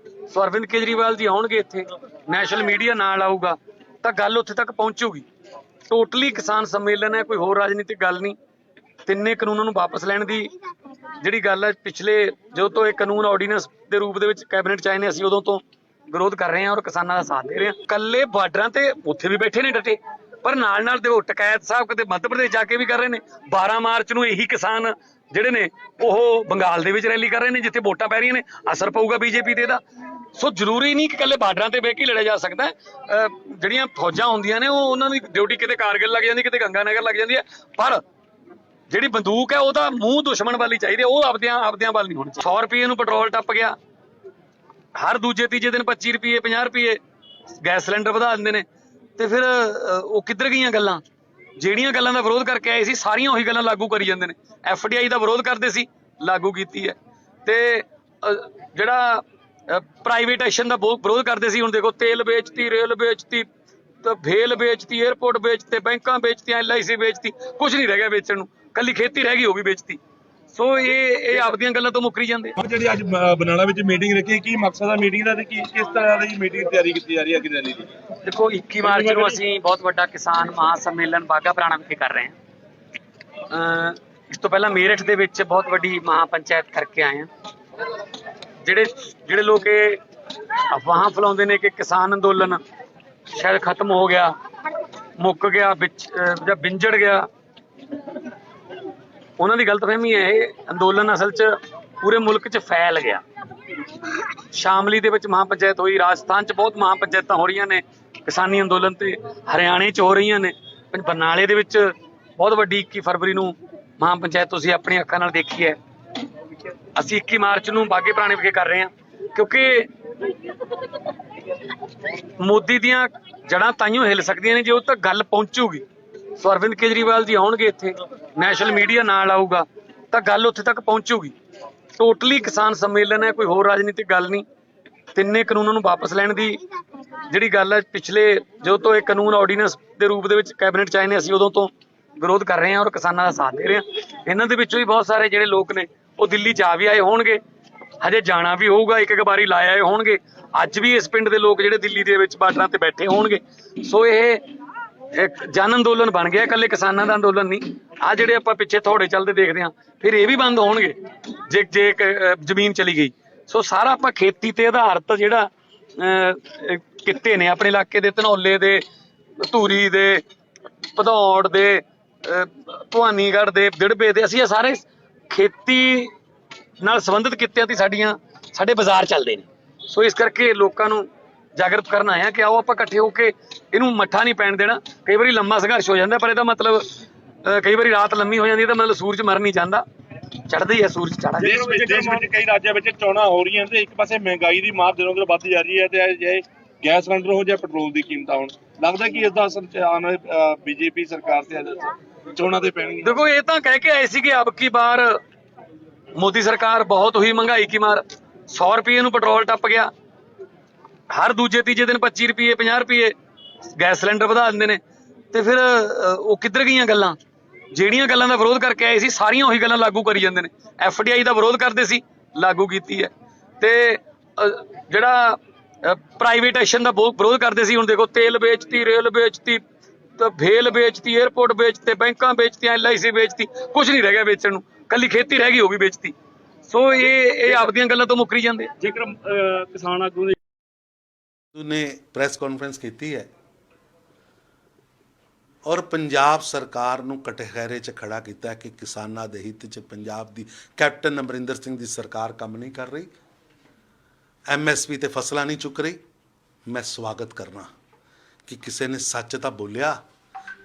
ਸੋ ਅਰਵਿੰਦ ਕੇਜਰੀਵਾਲ ਜੀ ਆਉਣਗੇ ਇੱਥੇ, ਨੈਸ਼ਨਲ ਮੀਡੀਆ ਨਾਲ ਆਊਗਾ ਤਾਂ ਗੱਲ ਉੱਥੇ ਤੱਕ ਪਹੁੰਚੂਗੀ। ਟੋਟਲੀ ਕਿਸਾਨ ਸੰਮੇਲਨ ਹੈ, ਕੋਈ ਹੋਰ ਰਾਜਨੀਤਿਕ ਗੱਲ ਨਹੀਂ। ਤਿੰਨੇ ਕਾਨੂੰਨਾਂ ਨੂੰ ਵਾਪਸ ਲੈਣ ਦੀ ਜਿਹੜੀ ਗੱਲ ਹੈ, ਪਿਛਲੇ ਜਦੋਂ ਤੋਂ ਇਹ ਕਾਨੂੰਨ ਆਰਡੀਨੈਂਸ ਦੇ ਰੂਪ ਦੇ ਵਿੱਚ ਕੈਬਨਿਟ 'ਚ ਆਏ ਨੇ, ਅਸੀਂ ਉਦੋਂ ਤੋਂ ਵਿਰੋਧ ਕਰ ਰਹੇ ਹਾਂ ਔਰ ਕਿਸਾਨਾਂ ਦਾ ਸਾਥ ਦੇ ਰਹੇ ਹਾਂ। ਇਕੱਲੇ ਬਾਰਡਰਾਂ ਤੇ ਉੱਥੇ ਵੀ ਬੈਠੇ ਨੇ ਡਟੇ, ਪਰ ਨਾਲ ਨਾਲ ਦੇਖੋ ਟਕੈਤ ਸਾਹਿਬ ਕਿਤੇ ਮੱਧ ਪ੍ਰਦੇਸ਼ ਜਾ ਕੇ ਵੀ ਕਰ ਰਹੇ ਨੇ। 12 ਮਾਰਚ ਨੂੰ ਇਹੀ ਕਿਸਾਨ ਜਿਹੜੇ ਨੇ ਉਹ ਬੰਗਾਲ ਦੇ ਵਿੱਚ ਰੈਲੀ ਕਰ ਰਹੇ ਨੇ, ਜਿੱਥੇ ਵੋਟਾਂ ਪੈ ਰਹੀਆਂ ਨੇ। ਅਸਰ ਪਊਗਾ ਬੀਜੇਪੀ ਤੇ ਇਹਦਾ। ਸੋ ਜ਼ਰੂਰੀ ਨਹੀਂ ਕਿ ਇਕੱਲੇ ਬਾਰਡਰਾਂ ਤੇ ਬਹਿ ਕੇ ਲੜਿਆ ਜਾ ਸਕਦਾ। ਜਿਹੜੀਆਂ ਫੌਜਾਂ ਹੁੰਦੀਆਂ ਨੇ ਉਹ ਉਹਨਾਂ ਦੀ ਡਿਊਟੀ ਕਿਤੇ ਕਾਰਗਿਲ ਲੱਗ ਜਾਂਦੀ, ਕਿਤੇ ਗੰਗਾ ਨਗਰ ਲੱਗ ਜਾਂਦੀ ਹੈ, ਪਰ ਜਿਹੜੀ ਬੰਦੂਕ ਹੈ ਉਹਦਾ ਮੂੰਹ ਦੁਸ਼ਮਣ ਵੱਲ ਹੀ ਚਾਹੀਦੀ, ਉਹ ਆਪਦਿਆਂ ਵੱਲ ਨਹੀਂ ਹੋਣੀ ਚਾਹੀਦੀ। 100 ਰੁਪਏ ਨੂੰ ਪੈਟਰੋਲ ਟੱਪ ਗਿਆ, ਹਰ ਦੂਜੇ ਤੀਜੇ ਦਿਨ 25 ਰੁਪਏ 50 ਰੁਪਏ ਗੈਸ ਸਿਲੰਡਰ ਵਧਾ ਦਿੰਦੇ ਨੇ। ਤੇ ਫਿਰ ਉਹ ਕਿੱਧਰ ਗਈਆਂ ਗੱਲਾਂ? ਜਿਹੜੀਆਂ ਗੱਲਾਂ ਦਾ ਵਿਰੋਧ ਕਰਕੇ ਆਏ ਸੀ ਸਾਰੀਆਂ ਉਹੀ ਗੱਲਾਂ ਲਾਗੂ ਕਰੀ ਜਾਂਦੇ ਨੇ। FDI ਦਾ ਵਿਰੋਧ ਕਰਦੇ ਸੀ, ਲਾਗੂ ਕੀਤੀ ਹੈ। ਤੇ ਜਿਹੜਾ ਪ੍ਰਾਈਵੇਟਾਈਜੇਸ਼ਨ ਦਾ ਵਿਰੋਧ ਕਰਦੇ ਸੀ, ਹੁਣ ਦੇਖੋ ਤੇਲ ਵੇਚਤੀ, ਰੇਲ ਵੇਚਤੀ, ਭੇਲ ਵੇਚਤੀ, 에ਅਰਪੋਰਟ ਵੇਚਤੇ, ਬੈਂਕਾਂ ਵੇਚਤੀਆਂ, LIC ਵੇਚਤੀ, ਕੁਝ ਨਹੀਂ ਰਹਿ ਗਿਆ ਵੇਚਣ ਨੂੰ। ਕੱਲੀ ਖੇਤੀ ਰਹਿ ਗਈ, ਉਹ ਵੀ ਵੇਚਤੀ। ਸੋ ਇਹ ਆਪਦੀਆਂ ਗੱਲਾਂ ਤੋਂ ਮੁੱਕਰੀ ਜਾਂਦੇ। ਜਿਹੜੀ ਅੱਜ ਬਰਨਾਲਾ ਵਿੱਚ ਮੀਟਿੰਗ ਰੱਖੀ, ਕੀ ਮਕਸਦ ਹੈ ਮੀਟਿੰਗ ਦਾ ਤੇ ਕਿਸ ਤਰ੍ਹਾਂ ਦੀ ਮੀਟਿੰਗ ਤਿਆਰੀ ਕੀਤੀ ਜਾ ਰਹੀ ਹੈ ਅੱਗੇ ਰੈਲੀ ਦੀ? ਦੇਖੋ 21 ਮਾਰਚ ਨੂੰ ਅਸੀਂ ਬਹੁਤ ਵੱਡਾ ਕਿਸਾਨ ਮਹਾ ਸੰਮੇਲਨ ਬਾਗਾ ਪੁਰਾਣਾ ਵਿਖੇ ਕਰ ਰਹੇ ਹਾਂ। ਇਸ ਤੋਂ ਪਹਿਲਾਂ ਮੇਰਠ ਦੇ ਵਿੱਚ ਬਹੁਤ ਵੱਡੀ ਮਹਾ ਪੰਚਾਇਤ ਕਰਕੇ ਆਏ ਹਾਂ। ਜਿਹੜੇ ਲੋਕ ਇਹ ਅਫਵਾਹਾਂ ਫੈਲਾਉਂਦੇ ਨੇ ਕਿ ਕਿਸਾਨ ਅੰਦੋਲਨ ਸ਼ਾਇਦ ਖਤਮ ਹੋ ਗਿਆ, ਮੁੱਕ ਗਿਆ, ਜਾਂ ਵਿੰਜੜ ਗਿਆ, ਉਹਨਾਂ ਦੀ ਗਲਤਫਹਿਮੀ ਹੈ। ਇਹ ਅੰਦੋਲਨ ਅਸਲ 'ਚ ਪੂਰੇ ਮੁਲਕ 'ਚ ਫੈਲ ਗਿਆ। ਸ਼ਾਮਲੀ ਦੇ ਵਿੱਚ ਮਹਾ ਪੰਚਾਇਤ ਹੋਈ, ਰਾਜਸਥਾਨ 'ਚ ਬਹੁਤ ਮਹਾ ਪੰਚਾਇਤਾਂ ਹੋ ਰਹੀਆਂ ਨੇ ਕਿਸਾਨੀ ਅੰਦੋਲਨ ਤੇ, ਹਰਿਆਣੇ 'ਚ ਹੋ ਰਹੀਆਂ ਨੇ। ਬਰਨਾਲੇ ਦੇ ਵਿੱਚ ਬਹੁਤ ਵੱਡੀ 21 ਫਰਵਰੀ ਨੂੰ ਮਹਾ ਪੰਚਾਇਤ ਤੁਸੀਂ ਆਪਣੀ ਅੱਖਾਂ ਨਾਲ ਦੇਖੀ ਹੈ। ਅਸੀਂ 21 ਮਾਰਚ ਨੂੰ ਬਾਗੇ ਪੁਰਾਣੇ ਵਿਖੇ ਕਰ ਰਹੇ ਹਾਂ, ਕਿਉਂਕਿ ਮੋਦੀ ਦੀਆਂ ਜੜ੍ਹਾਂ ਤਾਈਓ ਹਿੱਲ ਸਕਦੀਆਂ ਨੇ ਜੇ ਉਹ ਤੱਕ ਗੱਲ ਪਹੁੰਚੂਗੀ। ਸੋ ਅਰਵਿੰਦ ਕੇਜਰੀਵਾਲ ਜੀ ਆਉਣਗੇ ਇੱਥੇ, ਨੈਸ਼ਨਲ ਮੀਡੀਆ ਨਾਲ ਆਊਗਾ ਤਾਂ ਗੱਲ ਉੱਥੇ ਤੱਕ ਪਹੁੰਚੂਗੀ। ਟੋਟਲੀ ਕਿਸਾਨ ਸੰਮੇਲਨ ਹੈ, ਕੋਈ ਹੋਰ ਰਾਜਨੀਤਿਕ ਗੱਲ ਨਹੀਂ। ਤਿੰਨੇ ਕਾਨੂੰਨਾਂ ਨੂੰ ਵਾਪਸ ਲੈਣ ਦੀ ਜਿਹੜੀ ਗੱਲ ਹੈ, ਪਿਛਲੇ ਜਦੋਂ ਤੋਂ ਇਹ ਕਾਨੂੰਨ ਆਰਡੀਨੈਂਸ ਦੇ ਰੂਪ ਦੇ ਵਿੱਚ ਕੈਬਨਿਟ ਚ ਆਏ ਨੇ, ਅਸੀਂ ਉਦੋਂ ਤੋਂ ਵਿਰੋਧ ਕਰ ਰਹੇ ਹਾਂ ਔਰ ਕਿਸਾਨਾਂ ਦਾ ਸਾਥ ਦੇ ਰਹੇ ਹਾਂ। ਇਹਨਾਂ ਦੇ ਵਿੱਚੋਂ ਵੀ ਬਹੁਤ ਸਾਰੇ ਜਿਹੜੇ ਲੋਕ ਨੇ ਉਹ ਦਿੱਲੀ ਜਾ ਵੀ ਆਏ ਹੋਣਗੇ, ਹਜੇ ਜਾਣਾ ਵੀ ਹੋਊਗਾ, ਇੱਕ ਵਾਰੀ ਲਾ ਆਏ ਹੋਣਗੇ। ਅੱਜ ਵੀ ਇਸ ਪਿੰਡ ਦੇ ਲੋਕ ਜਿਹੜੇ ਦਿੱਲੀ ਦੇ ਵਿੱਚ ਬਾਰਡਰਾਂ ਤੇ ਬੈਠੇ ਹੋਣਗੇ। ਸੋ ਇਹ ਇੱਕ ਜਨ ਅੰਦੋਲਨ ਬਣ ਗਿਆ, ਇਕੱਲੇ ਕਿਸਾਨਾਂ ਦਾ ਅੰਦੋਲਨ ਨਹੀਂ। ਆ ਜਿਹੜੇ ਆਪਾਂ ਪਿੱਛੇ ਥੋੜੇ ਚੱਲਦੇ ਦੇਖਦੇ ਹਾਂ, ਫਿਰ ਇਹ ਵੀ ਬੰਦ ਹੋਣਗੇ ਜੇ ਜ਼ਮੀਨ ਚਲੀ ਗਈ। ਸੋ ਸਾਰਾ ਆਪਾਂ ਖੇਤੀ ਤੇ ਆਧਾਰਿਤ ਜਿਹੜਾ ਕਿੱਤੇ ਨੇ ਆਪਣੇ ਇਲਾਕੇ ਦੇ, ਧਨੌਲੇ ਦੇ, ਧੂਰੀ ਦੇ, ਭਦੌੜ ਦੇ, ਭਵਾਨੀਗੜ੍ਹ ਦੇ, ਦਿੜਬੇ ਦੇ, ਅਸੀਂ ਇਹ ਸਾਰੇ ਖੇਤੀ ਨਾਲ ਸੰਬੰਧਿਤ ਕਿੱਤਿਆਂ ਤੇ ਸਾਡੇ ਬਾਜ਼ਾਰ ਚੱਲਦੇ ਨੇ। ਸੋ ਇਸ ਕਰਕੇ ਲੋਕਾਂ ਨੂੰ ਜਾਗਰਤ ਕਰਨ ਆਇਆ ਕਿ ਆਓ ਆਪਾਂ ਇਕੱਠੇ ਹੋ ਕੇ ਇਹਨੂੰ ਮੱਠਾ ਨਹੀਂ ਪੈਣ ਦੇਣਾ। ਕਈ ਵਾਰੀ ਲੰਮਾ ਸੰਘਰਸ਼ ਹੋ ਜਾਂਦਾ, ਪਰ ਇਹਦਾ ਮਤਲਬ ਕਈ ਵਾਰੀ ਰਾਤ ਲੰਮੀ ਹੋ ਜਾਂਦੀ, ਇਹਦਾ ਮਤਲਬ ਸੂਰਜ ਮਰ ਨਹੀਂ ਜਾਂਦਾ, ਚੜ੍ਹਦਾ ਹੀ ਹੈ ਸੂਰਜ ਚੜ੍ਹਦਾ। ਦੇਸ਼ ਵਿੱਚ ਕਈ ਰਾਜਾਂ ਵਿੱਚ ਚੋਣਾਂ ਹੋ ਰਹੀਆਂ ਤੇ ਇੱਕ ਪਾਸੇ ਮਹਿੰਗਾਈ ਦੀ ਮਾਰ ਦਿਨੋਂ ਦਿਨ ਵੱਧਦੀ ਜਾ ਰਹੀ ਹੈ, ਤੇ ਜੇ ਗੈਸ ਸਿਲੰਡਰ ਹੋ ਜਾਂ ਪੈਟਰੋਲ ਦੀ ਕੀਮਤਾਂ ਹੋਣ, ਲੱਗਦਾ ਕਿ ਇਸ ਦਾ ਅਸਰ ਆਉਣ ਵਾਲੇ ਬੀਜੇਪੀ ਸਰਕਾਰ ਤੇ ਚੋਣਾਂ ਤੇ ਪੈਣਗੇ। ਦੇਖੋ, ਇਹ ਤਾਂ ਕਹਿ ਕੇ ਆਏ ਸੀ ਕਿ ਅਬ ਕੀ ਬਾਰ ਮੋਦੀ ਸਰਕਾਰ ਬਹੁਤ हुई महंगाई की मार। 100 रुपये ਨੂੰ ਪੈਟਰੋਲ ਟੱਪ ਗਿਆ, ਹਰ ਦੂਜੇ ਤੀਜੇ ਦਿਨ 25 ਰੁਪਏ 50 ਰੁਪਏ ਗੈਸ ਸਿਲੰਡਰ ਵਧਾ ਦਿੰਦੇ ਨੇ। ਤੇ ਫਿਰ ਉਹ ਕਿੱਧਰ ਗਈਆਂ ਗੱਲਾਂ? ਜਿਹੜੀਆਂ ਗੱਲਾਂ ਦਾ ਵਿਰੋਧ ਕਰਕੇ ਆਏ ਸੀ, ਸਾਰੀਆਂ ਉਹੀ ਗੱਲਾਂ ਲਾਗੂ ਕਰੀ ਜਾਂਦੇ ਨੇ। FDI ਦਾ ਵਿਰੋਧ ਕਰਦੇ ਸੀ, ਲਾਗੂ ਕੀਤੀ ਹੈ। ਤੇ ਜਿਹੜਾ ਪ੍ਰਾਈਵੇਟਾਈਜੇਸ਼ਨ ਦਾ ਵਿਰੋਧ ਕਰਦੇ ਸੀ, ਹੁਣ ਦੇਖੋ ਤੇਲ ਵੇਚਤੀ, ਰੇਲ ਵੇਚਤੀ, ਭੇਲ ਵੇਚਤੀ, 에ਅਰਪੋਰਟ ਵੇਚਤੇ, ਬੈਂਕਾਂ ਵੇਚਤੀਆਂ, LIC ਵੇਚਤੀ, ਕੁਝ ਨਹੀਂ ਰਹਿ ਗਿਆ ਵੇਚਣ ਨੂੰ, ਕੱਲੀ ਖੇਤੀ ਰਹਿ ਗਈ, ਉਹ ਵੀ ਵੇਚਤੀ। ਸੋ ਇਹ ਆਪਦੀਆਂ ਗੱਲਾਂ ਤੋਂ ਮੁੱਕਰੀ ਜਾਂਦੇ। ਜੇਕਰ ਕਿਸਾਨ ਆਗੂ ਨੇ ਪ੍ਰੈਸ ਕਾਨਫਰੰਸ ਕੀਤੀ ਹੈ ਔਰ ਪੰਜਾਬ ਸਰਕਾਰ ਨੂੰ ਕਟਹਿਰੇ 'ਚ ਖੜਾ ਕੀਤਾ ਕਿ ਕਿਸਾਨਾਂ ਦੇ ਹਿੱਤ 'ਚ ਪੰਜਾਬ ਦੀ ਕੈਪਟਨ ਅਮਰਿੰਦਰ ਸਿੰਘ ਦੀ ਸਰਕਾਰ ਕੰਮ ਨਹੀਂ ਕਰ ਰਹੀ, MSP ਤੇ ਫਸਲਾਂ ਨਹੀਂ ਚੁੱਕ ਰਹੀ। ਮੈਂ ਸਵਾਗਤ ਕਰਨਾ ਕਿ ਕਿਸੇ ਨੇ ਸੱਚ ਤਾਂ ਬੋਲਿਆ।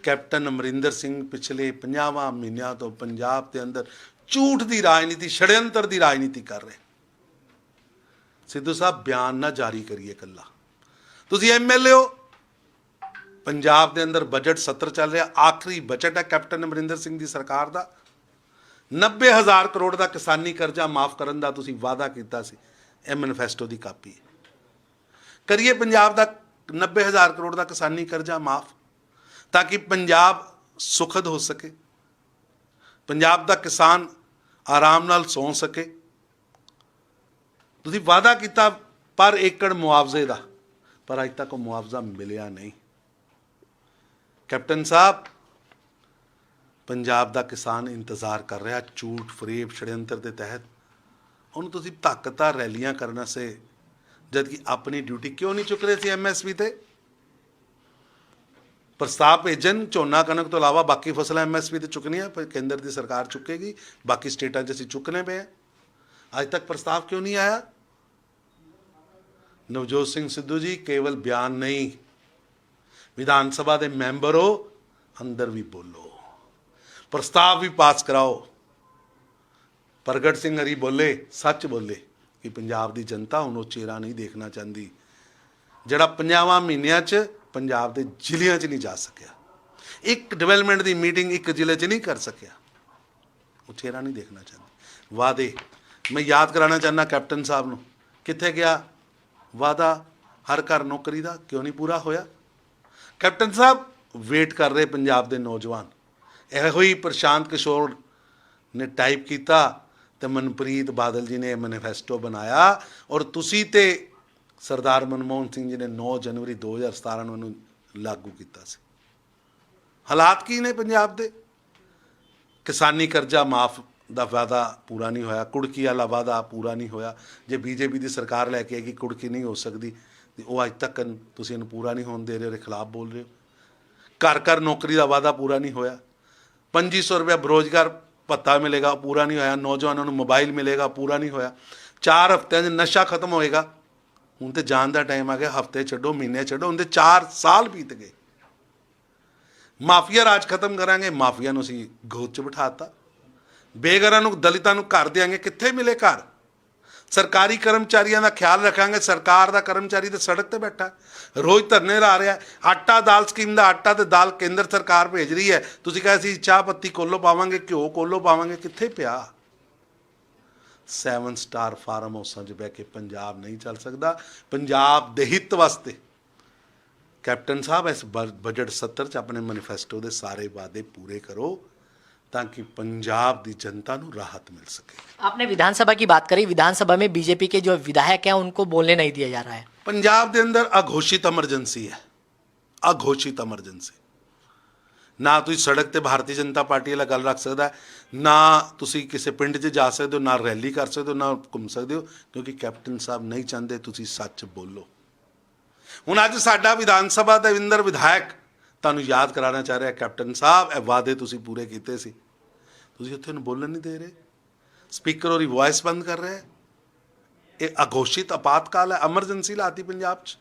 ਕੈਪਟਨ ਅਮਰਿੰਦਰ ਸਿੰਘ ਪਿਛਲੇ 50 ਮਹੀਨਿਆਂ ਤੋਂ ਪੰਜਾਬ ਦੇ ਅੰਦਰ ਝੂਠ ਦੀ ਰਾਜਨੀਤੀ, ਛੜਯੰਤਰ ਦੀ ਰਾਜਨੀਤੀ ਕਰ ਰਹੇ। ਸਿੱਧੂ ਸਾਹਿਬ, ਬਿਆਨ ਨਾ ਜਾਰੀ ਕਰੀਏ ਇਕੱਲਾ, ਤੁਸੀਂ MLA ਹੋ। ਪੰਜਾਬ ਦੇ ਅੰਦਰ ਬਜਟ ਸੱਤਰ ਚੱਲ ਰਿਹਾ, ਆਖਰੀ ਬਜਟ ਹੈ ਕੈਪਟਨ ਅਮਰਿੰਦਰ ਸਿੰਘ ਦੀ ਸਰਕਾਰ ਦਾ। 90,000 ਕਰੋੜ ਦਾ ਕਿਸਾਨੀ ਕਰਜ਼ਾ ਮਾਫ ਕਰਨ ਦਾ ਤੁਸੀਂ ਵਾਅਦਾ ਕੀਤਾ ਸੀ, ਇਹ ਮੈਨੀਫੈਸਟੋ ਦੀ ਕਾਪੀ ਹੈ। ਕਰੀਏ ਪੰਜਾਬ ਦਾ 90,000 ਕਰੋੜ ਦਾ ਕਿਸਾਨੀ ਕਰਜ਼ਾ ਮਾਫ, ਤਾਂ ਕਿ ਪੰਜਾਬ ਸੁਖਦ ਹੋ ਸਕੇ, ਪੰਜਾਬ ਦਾ ਕਿਸਾਨ ਆਰਾਮ ਨਾਲ ਸੌਂ ਸਕੇ। ਤੁਸੀਂ ਵਾਅਦਾ ਕੀਤਾ ਪਰ ਏਕੜ ਮੁਆਵਜ਼ੇ ਦਾ, ਪਰ ਅੱਜ ਤੱਕ ਉਹ ਮੁਆਵਜ਼ਾ ਮਿਲਿਆ ਨਹੀਂ। ਕੈਪਟਨ ਸਾਹਿਬ, ਪੰਜਾਬ ਦਾ ਕਿਸਾਨ ਇੰਤਜ਼ਾਰ ਕਰ ਰਿਹਾ ਝੂਠ ਫਰੇਬ ਛੜਯੰਤਰ ਦੇ ਤਹਿਤ। ਉਹਨੂੰ ਤੁਸੀਂ ਧੱਕਤਾ ਰੈਲੀਆਂ ਕਰਨ ਸੇ, ਜਦ ਕਿ ਆਪਣੀ ਡਿਊਟੀ ਕਿਉਂ ਨਹੀਂ ਚੁੱਕ ਰਹੇ ਸੀ MSP ਤੇ? ਪ੍ਰਸਤਾਵ ਭੇਜਣ, ਝੋਨਾ ਕਣਕ ਤੋਂ ਇਲਾਵਾ ਬਾਕੀ ਫਸਲਾਂ MSP ਤੇ ਚੁੱਕਣੀਆਂ, ਪਰ ਕੇਂਦਰ ਦੀ ਸਰਕਾਰ ਚੁੱਕੇਗੀ, ਬਾਕੀ ਸਟੇਟਾਂ 'ਚ ਅਸੀਂ ਚੁੱਕਣੇ ਪਏ ਹਾਂ। ਅੱਜ ਤੱਕ ਪ੍ਰਸਤਾਵ ਕਿਉਂ ਨਹੀਂ ਆਇਆ? ਨਵਜੋਤ ਸਿੰਘ ਸਿੱਧੂ ਜੀ, ਕੇਵਲ ਬਿਆਨ ਨਹੀਂ, ਵਿਧਾਨ ਸਭਾ ਦੇ ਮੈਂਬਰ ਹੋ, ਅੰਦਰ ਵੀ ਬੋਲੋ, ਪ੍ਰਸਤਾਵ ਵੀ ਪਾਸ ਕਰਾਓ। ਪ੍ਰਗਟ ਸਿੰਘ ਹਰੀ ਬੋਲੇ, ਸੱਚ ਬੋਲੇ ਕਿ ਪੰਜਾਬ ਦੀ ਜਨਤਾ ਹੁਣ ਉਹ ਚਿਹਰਾ ਨਹੀਂ ਦੇਖਣਾ ਚਾਹੁੰਦੀ ਜਿਹੜਾ 50 ਮਹੀਨਿਆਂ 'ਚ ਪੰਜਾਬ ਦੇ ਜ਼ਿਲ੍ਹਿਆਂ 'ਚ ਨਹੀਂ ਜਾ ਸਕਿਆ, ਇੱਕ ਡਿਵੈਲਪਮੈਂਟ ਦੀ ਮੀਟਿੰਗ ਇੱਕ ਜ਼ਿਲ੍ਹੇ 'ਚ ਨਹੀਂ ਕਰ ਸਕਿਆ। ਉਹ ਚਿਹਰਾ ਨਹੀਂ ਦੇਖਣਾ ਚਾਹੁੰਦੇ। ਵਾਅਦੇ ਮੈਂ ਯਾਦ ਕਰਾਉਣਾ ਚਾਹੁੰਦਾ ਕੈਪਟਨ ਸਾਹਿਬ ਨੂੰ, ਕਿੱਥੇ ਗਿਆ ਵਾਅਦਾ ਹਰ ਘਰ ਨੌਕਰੀ ਦਾ? ਕਿਉਂ ਨਹੀਂ ਪੂਰਾ ਹੋਇਆ? ਕੈਪਟਨ ਸਾਹਿਬ, ਵੇਟ ਕਰ ਰਹੇ ਪੰਜਾਬ ਦੇ ਨੌਜਵਾਨ। ਇਹੋ ਹੀ ਪ੍ਰਸ਼ਾਂਤ ਕਿਸ਼ੋਰ ਨੇ ਟਾਈਪ ਕੀਤਾ ਤੇ ਮਨਪ੍ਰੀਤ ਬਾਦਲ ਜੀ ਨੇ ਇਹ ਮੈਨੀਫੈਸਟੋ ਬਣਾਇਆ, ਔਰ ਤੁਸੀਂ ਤੇ ਸਰਦਾਰ ਮਨਮੋਹਨ ਸਿੰਘ ਜੀ ਨੇ 9 ਜਨਵਰੀ 2017 ਨੂੰ ਇਹਨੂੰ ਲਾਗੂ ਕੀਤਾ ਸੀ। ਹਾਲਾਤ ਕੀ ਨੇ ਪੰਜਾਬ ਦੇ? ਕਿਸਾਨੀ ਕਰਜ਼ਾ ਮਾਫ ਦਾ ਵਾਅਦਾ ਪੂਰਾ ਨਹੀਂ ਹੋਇਆ, ਕੁੜਕੀ ਵਾਲਾ ਵਾਅਦਾ ਪੂਰਾ ਨਹੀਂ ਹੋਇਆ। ਜੇ BJP ਦੀ ਸਰਕਾਰ ਲੈ ਕੇ ਆਏਗੀ ਕੁੜਕੀ ਨਹੀਂ ਹੋ ਸਕਦੀ, ਤੇ ਉਹ ਅੱਜ ਤੱਕ ਤੁਸੀਂ ਇਹਨੂੰ ਪੂਰਾ ਨਹੀਂ ਹੋਣ ਦੇ ਰਹੇ, ਉਹਦੇ ਖਿਲਾਫ ਬੋਲ ਰਹੇ ਹੋ। ਘਰ ਘਰ ਨੌਕਰੀ ਦਾ ਵਾਅਦਾ ਪੂਰਾ ਨਹੀਂ ਹੋਇਆ। 2500 ਰੁਪਇਆ ਬੇਰੁਜ਼ਗਾਰ ਭੱਤਾ ਮਿਲੇਗਾ, ਪੂਰਾ ਨਹੀਂ ਹੋਇਆ। ਨੌਜਵਾਨਾਂ ਨੂੰ ਮੋਬਾਈਲ ਮਿਲੇਗਾ, ਪੂਰਾ ਨਹੀਂ ਹੋਇਆ। 4 ਹਫ਼ਤਿਆਂ 'ਚ ਨਸ਼ਾ ਖਤਮ ਹੋਏਗਾ। ਹੁਣ ਤੇ ਜਾਣ ਦਾ ਟਾਈਮ ਆ ਗਿਆ, ਹਫ਼ਤੇ ਛੱਡੋ, ਮਹੀਨੇ ਛੱਡੋ, ਹੁਣ ਤੇ 4 ਸਾਲ ਬੀਤ ਗਏ। ਮਾਫੀਆ ਰਾਜ ਖਤਮ ਕਰਾਂਗੇ, ਮਾਫੀਆ ਨੂੰ ਅਸੀਂ ਗੋਦ 'ਚ ਬਿਠਾਤਾ। ਬੇਘਰਾਂ ਨੂੰ ਦਲਿਤਾਂ ਨੂੰ ਘਰ ਦੇਾਂਗੇ, ਕਿੱਥੇ ਮਿਲੇ ਘਰ? ਸਰਕਾਰੀ ਕਰਮਚਾਰੀਆਂ ਦਾ ਖਿਆਲ ਰੱਖਾਂਗੇ। ਸਰਕਾਰ ਦਾ ਕਰਮਚਾਰੀ ਤਾਂ ਸੜਕ ਤੇ ਬੈਠਾ, ਰੋਜ਼ ਧਰਨੇ ਲਾ ਰਿਹਾ। ਆਟਾ ਦਾਲ ਸਕੀਮ ਦਾ ਆਟਾ ਤੇ ਦਾਲ ਕੇਂਦਰ ਸਰਕਾਰ ਭੇਜ ਰਹੀ ਹੈ, ਤੁਸੀਂ ਕਹੇ ਸੀ ਚਾਹ ਪੱਤੀ ਕੋਲੋਂ ਪਾਵਾਂਗੇ, ਘਿਓ ਕੋਲੋਂ ਪਾਵਾਂਗੇ, ਕਿੱਥੇ ਪਿਆ? 7 ਸਟਾਰ ਫਾਰਮ ਹਾਊਸਾਂ 'ਚ ਬਹਿ ਕੇ ਪੰਜਾਬ ਨਹੀਂ ਚੱਲ ਸਕਦਾ। ਪੰਜਾਬ ਦੇ ਹਿੱਤ ਵਾਸਤੇ ਕੈਪਟਨ ਸਾਹਿਬ ਇਸ ਬਜਟ 70 'ਚ ਆਪਣੇ ਮੈਨੀਫੈਸਟੋ ਦੇ ਸਾਰੇ ਵਾਅਦੇ ਪੂਰੇ ਕਰੋ ताकि पंजाब की जनता को राहत मिल सके। आपने विधानसभा की बात करी, विधानसभा में बीजेपी के जो विधायक हैं उनको बोलने नहीं दिया जा रहा है। पंजाब के अंदर अघोषित एमरजेंसी है, अघोषित एमरजेंसी। ना तुम सड़क ते भारतीय जनता पार्टी वाला गल रख सकता है, ना तुम किसी पिंड च जा सकते हो, ना रैली कर सकते हो, ना घूम सकते हो, क्योंकि कैप्टन साहब नहीं चाहते तुम सच बोलो। हुण अज साडा विधान सभा का इंदर विधायक तुहानूं याद कराना चाह रहा है, कैप्टन साहब ये वादे तुसीं पूरे कीते सी, तुसीं उत्थे उहनूं बोलण नहीं दे रहे। स्पीकर और वॉइस बंद कर रहे हैं। ये अघोषित आपातकाल है, एमरजेंसी लाती पंजाब च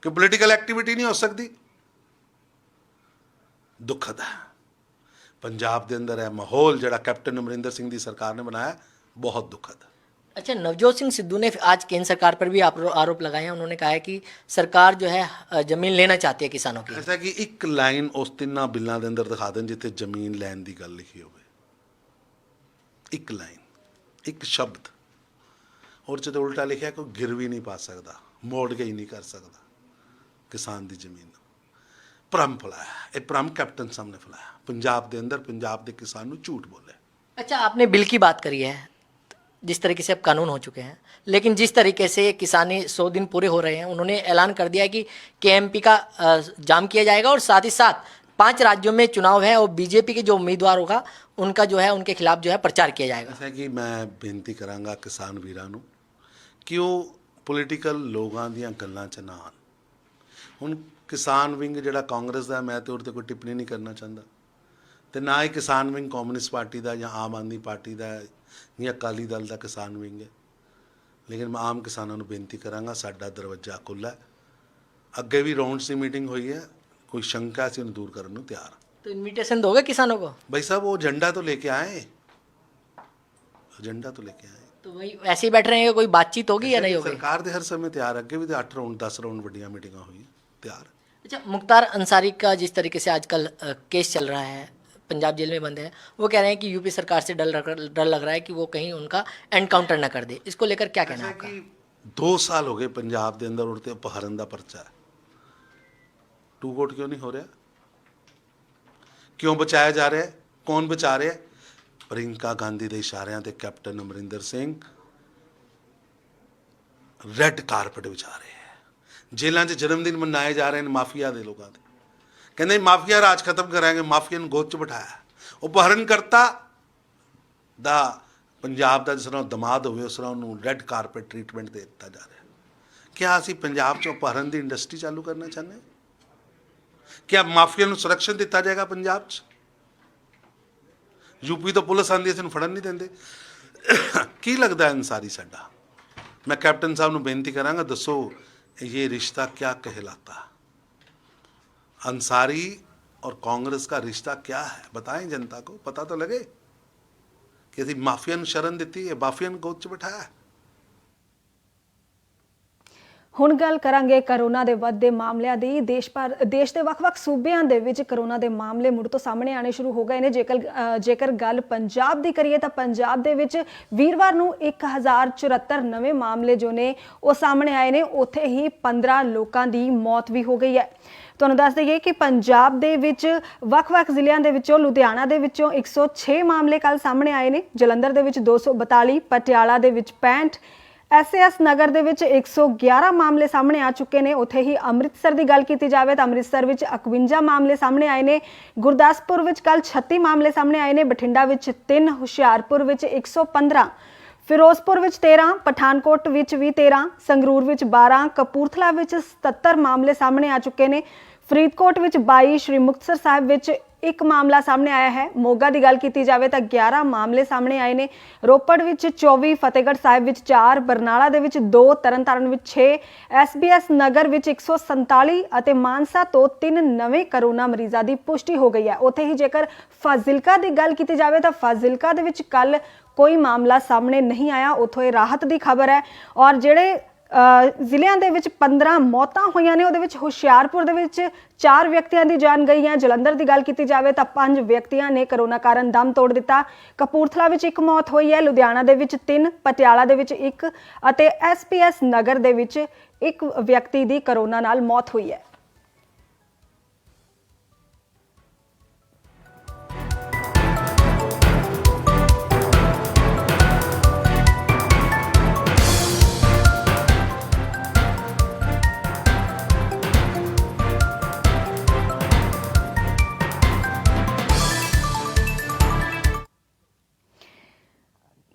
कि पोलीटिकल एक्टिविटी नहीं हो सकती। दुखद है पंजाब के अंदर है माहौल जिहड़ा कैप्टन अमरिंदर सिंह की सरकार ने बनाया, बहुत दुखद है। अच्छा, नवजोत सिंह सिद्धू ने आज केंद्र सरकार पर भी आरोप लगाए हैं। उन्होंने कहा है कि सरकार जो है जमीन लेना चाहती है किसानों की। ऐसा कि एक लाइन उस तिना बिलों के अंदर दिखा दें जिथे जमीन लैन की गल लिखी हो, एक लाइन, एक शब्द, और जो उल्टा लिखा कोई गिरवी नहीं पा सकता, मोड़ के ही नहीं कर सकता किसान की जमीन। भ्रम फैलाया, ये भ्रम कैप्टन साहब ने फैलाया। पंजाब के अंदर पंजाब के किसान झूठ बोले। अच्छा, आपने बिल की बात करी है, जिस तरीके से अब कानून हो चुके हैं, लेकिन जिस तरीके से किसानी 100 दिन पूरे हो रहे हैं, उन्होंने ऐलान कर दिया है कि केएमपी का जाम किया जाएगा और साथ ही साथ 5 राज्यों में चुनाव है और बीजेपी के जो उम्मीदवार होगा उनका जो है उनके खिलाफ जो है प्रचार किया जाएगा। ऐसा कि मैं बेनती करांगा किसान वीरां नूं कि वो पोलीटिकल लोगों ਦੀਆਂ ਗੱਲਾਂ 'ਚ ना आन। ਹੁਣ किसान विंग ਜਿਹੜਾ कांग्रेस ਦਾ, मैं तो ਉਹਦੇ कोई टिप्पणी नहीं करना चाहता, तो ना ही किसान विंग कम्यूनिस्ट पार्टी का या आम आदमी पार्टी का या अकाली दल का किसान विंग है। लेकिन मैं आम किसानों को बेनती करांगा, साडा दरवाजा खुला है। अगे भी राउंड सी मीटिंग हुई है, कोई शंका से उन्हें दूर करने को तैयार। तो इन्विटेशन दोगे किसानों को? भाई साहब वो एजेंडा तो लेके आए, एजेंडा तो लेके आए, तो वही ऐसे ही बैठ रहे हैं, कोई बातचीत होगी या नहीं होगी? सरकार दे हर समय तैयार। अगे भी 8 राउंड 10 राउंड बड़िया मीटिंग हुई, तैयार। अच्छा, मुख्तार अंसारी का जिस तरीके से आजकल केस चल रहा है, पंजाब जेल में बंद है, वो कह रहे हैं कि यूपी सरकार से डर लग रहा है कि वो कहीं उनका एनकाउंटर ना कर दे। इसको लेकर क्या कहना है आपका? 2 साल हो गए पंजाब के अंदर उड़ते अपहरण का पर्चा है, टू कोट क्यों नहीं हो रहा? क्यों बचाया जा रहा है? कौन बचा रहा है? प्रियंका गांधी के इशारियां ते captain Amarinder Singh red carpet बिछा रहे हैं। जेलों से जन्मदिन मनाए जा रहे हैं माफिया के लोगों के, कहते माफिया राज खत्म कराएंगे, माफिया गोद च बिठाया। उपहरणकर्ता दा पंजाब का जिस तरह दमाद हो उस तरह उन्होंने रेड कारपेट ट्रीटमेंट दे दिता जा रहा है। क्या असी पंजाब च उपहरण की इंडस्ट्री चालू करना चाहते हैं? क्या माफिया को सुरक्षण दिता जाएगा पंजाब च? यूपी तो पुलिस आती है, फड़न नहीं देंगे। की लगता है अंसारी साडा? मैं कैप्टन साहब को बेनती करांगा, दसो ये रिश्ता क्या कहलाता? अंसारी और कांग्रेस का रिश्ता क्या है? बताएं जनता को, पता तो लगे कि असी माफिया को शरण दी है, माफिया को गोद च बिठाया। ਹੁਣ ਗੱਲ ਕਰਾਂਗੇ ਕਰੋਨਾ ਦੇ ਵੱਧਦੇ ਮਾਮਲਿਆਂ ਦੀ। ਦੇਸ਼ ਦੇ ਵੱਖ-ਵੱਖ ਸੂਬਿਆਂ ਦੇ ਵਿੱਚ ਕਰੋਨਾ ਦੇ ਮਾਮਲੇ ਮੁੜ ਤੋਂ ਸਾਹਮਣੇ ਆਣੇ ਸ਼ੁਰੂ ਹੋ ਗਏ ਨੇ। ਜੇਕਰ ਗੱਲ ਪੰਜਾਬ ਦੀ ਕਰੀਏ ਤਾਂ ਪੰਜਾਬ ਦੇ ਵਿੱਚ ਵੀਰਵਾਰ ਨੂੰ 1074 ਨਵੇਂ ਮਾਮਲੇ ਜੋ ਨੇ ਉਹ ਸਾਹਮਣੇ ਆਏ ਨੇ। ਉੱਥੇ ਹੀ 15 ਲੋਕਾਂ ਦੀ ਮੌਤ ਵੀ ਹੋ ਗਈ ਹੈ। ਤੁਹਾਨੂੰ ਦੱਸ ਦਈਏ ਕਿ ਪੰਜਾਬ ਦੇ ਵਿੱਚ ਵੱਖ-ਵੱਖ ਜ਼ਿਲ੍ਹਿਆਂ ਦੇ ਵਿੱਚੋਂ ਲੁਧਿਆਣਾ ਦੇ ਵਿੱਚੋਂ 106 ਮਾਮਲੇ ਕੱਲ ਸਾਹਮਣੇ ਆਏ ਨੇ, ਜਲੰਧਰ ਦੇ ਵਿੱਚ 242, ਪਟਿਆਲਾ ਦੇ ਵਿੱਚ 65, ਐਸਐਸ ਨਗਰ ਦੇ ਵਿੱਚ 111 ਮਾਮਲੇ ਸਾਹਮਣੇ ਆ ਚੁੱਕੇ ਨੇ। ਉੱਥੇ ਹੀ ਅੰਮ੍ਰਿਤਸਰ ਦੀ ਗੱਲ ਕੀਤੀ ਜਾਵੇ ਤਾਂ ਅੰਮ੍ਰਿਤਸਰ ਵਿੱਚ 51 ਮਾਮਲੇ ਸਾਹਮਣੇ ਆਏ ਨੇ। ਗੁਰਦਾਸਪੁਰ ਵਿੱਚ ਕੱਲ 36 ਮਾਮਲੇ ਸਾਹਮਣੇ ਆਏ ਨੇ। ਬਠਿੰਡਾ ਵਿੱਚ 3, ਹੁਸ਼ਿਆਰਪੁਰ ਵਿੱਚ 115, ਫਿਰੋਜ਼ਪੁਰ ਵਿੱਚ 13, ਪਠਾਨਕੋਟ ਵਿੱਚ ਵੀ 13, ਸੰਗਰੂਰ ਵਿੱਚ 12, ਕਪੂਰਥਲਾ ਵਿੱਚ 77 ਮਾਮਲੇ ਸਾਹਮਣੇ ਆ ਚੁੱਕੇ ਨੇ। ਫਰੀਦਕੋਟ ਵਿੱਚ 22, ਸ਼੍ਰੀ ਮੁਕਤਸਰ ਸਾਹਿਬ ਵਿੱਚ ਇੱਕ ਮਾਮਲਾ ਸਾਹਮਣੇ ਆਇਆ ਹੈ। ਮੋਗਾ ਦੀ ਗੱਲ ਕੀਤੀ ਜਾਵੇ ਤਾਂ 11 ਮਾਮਲੇ ਸਾਹਮਣੇ ਆਏ ਨੇ। ਰੋਪੜ ਵਿੱਚ 24, ਫਤਿਹਗੜ੍ਹ ਸਾਹਿਬ ਵਿੱਚ 4, ਬਰਨਾਲਾ ਦੇ ਵਿੱਚ 2, ਤਰਨਤਾਰਨ ਵਿੱਚ 6, SBS ਨਗਰ ਵਿੱਚ 147 ਅਤੇ ਮਾਨਸਾ ਤੋਂ 3 ਨਵੇਂ ਕਰੋਨਾ ਮਰੀਜ਼ਾਂ ਦੀ ਪੁਸ਼ਟੀ ਹੋ ਗਈ ਹੈ। ਉੱਥੇ ਹੀ ਜੇਕਰ ਫਾਜ਼ਿਲਕਾ ਦੀ ਗੱਲ ਕੀਤੀ ਜਾਵੇ ਤਾਂ ਫਾਜ਼ਿਲਕਾ ਦੇ ਵਿੱਚ ਕੱਲ ਕੋਈ ਮਾਮਲਾ ਸਾਹਮਣੇ ਨਹੀਂ ਆਇਆ। ਉੱਥੋਂ ਇਹ ਰਾਹਤ ਦੀ ਖਬਰ ਹੈ। ਔਰ ਜਿਹੜੇ ਜ਼ਿਲ੍ਹਿਆਂ ਦੇ ਵਿੱਚ 15 ਮੌਤਾਂ ਹੋਈਆਂ ਨੇ, ਉਹਦੇ ਵਿੱਚ ਹੁਸ਼ਿਆਰਪੁਰ ਦੇ ਵਿੱਚ 4 ਵਿਅਕਤੀਆਂ ਦੀ ਜਾਨ ਗਈ ਹੈ। ਜਲੰਧਰ ਦੀ ਗੱਲ ਕੀਤੀ ਜਾਵੇ ਤਾਂ 5 ਵਿਅਕਤੀਆਂ ਨੇ ਕਰੋਨਾ ਕਾਰਨ ਦਮ ਤੋੜ ਦਿੱਤਾ। ਕਪੂਰਥਲਾ ਵਿੱਚ 1 ਮੌਤ ਹੋਈ ਹੈ, ਲੁਧਿਆਣਾ ਦੇ ਵਿੱਚ 3, ਪਟਿਆਲਾ ਦੇ ਵਿੱਚ 1 ਅਤੇ SPS ਨਗਰ ਦੇ ਵਿੱਚ 1 ਵਿਅਕਤੀ ਦੀ ਕਰੋਨਾ ਨਾਲ ਮੌਤ ਹੋਈ ਹੈ।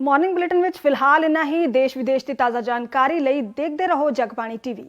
मॉर्निंग बुलेटिन में फिलहाल इन्ना ही। देश विदेश की ताज़ा जानकारी लई देखते रहो जगबाणी TV।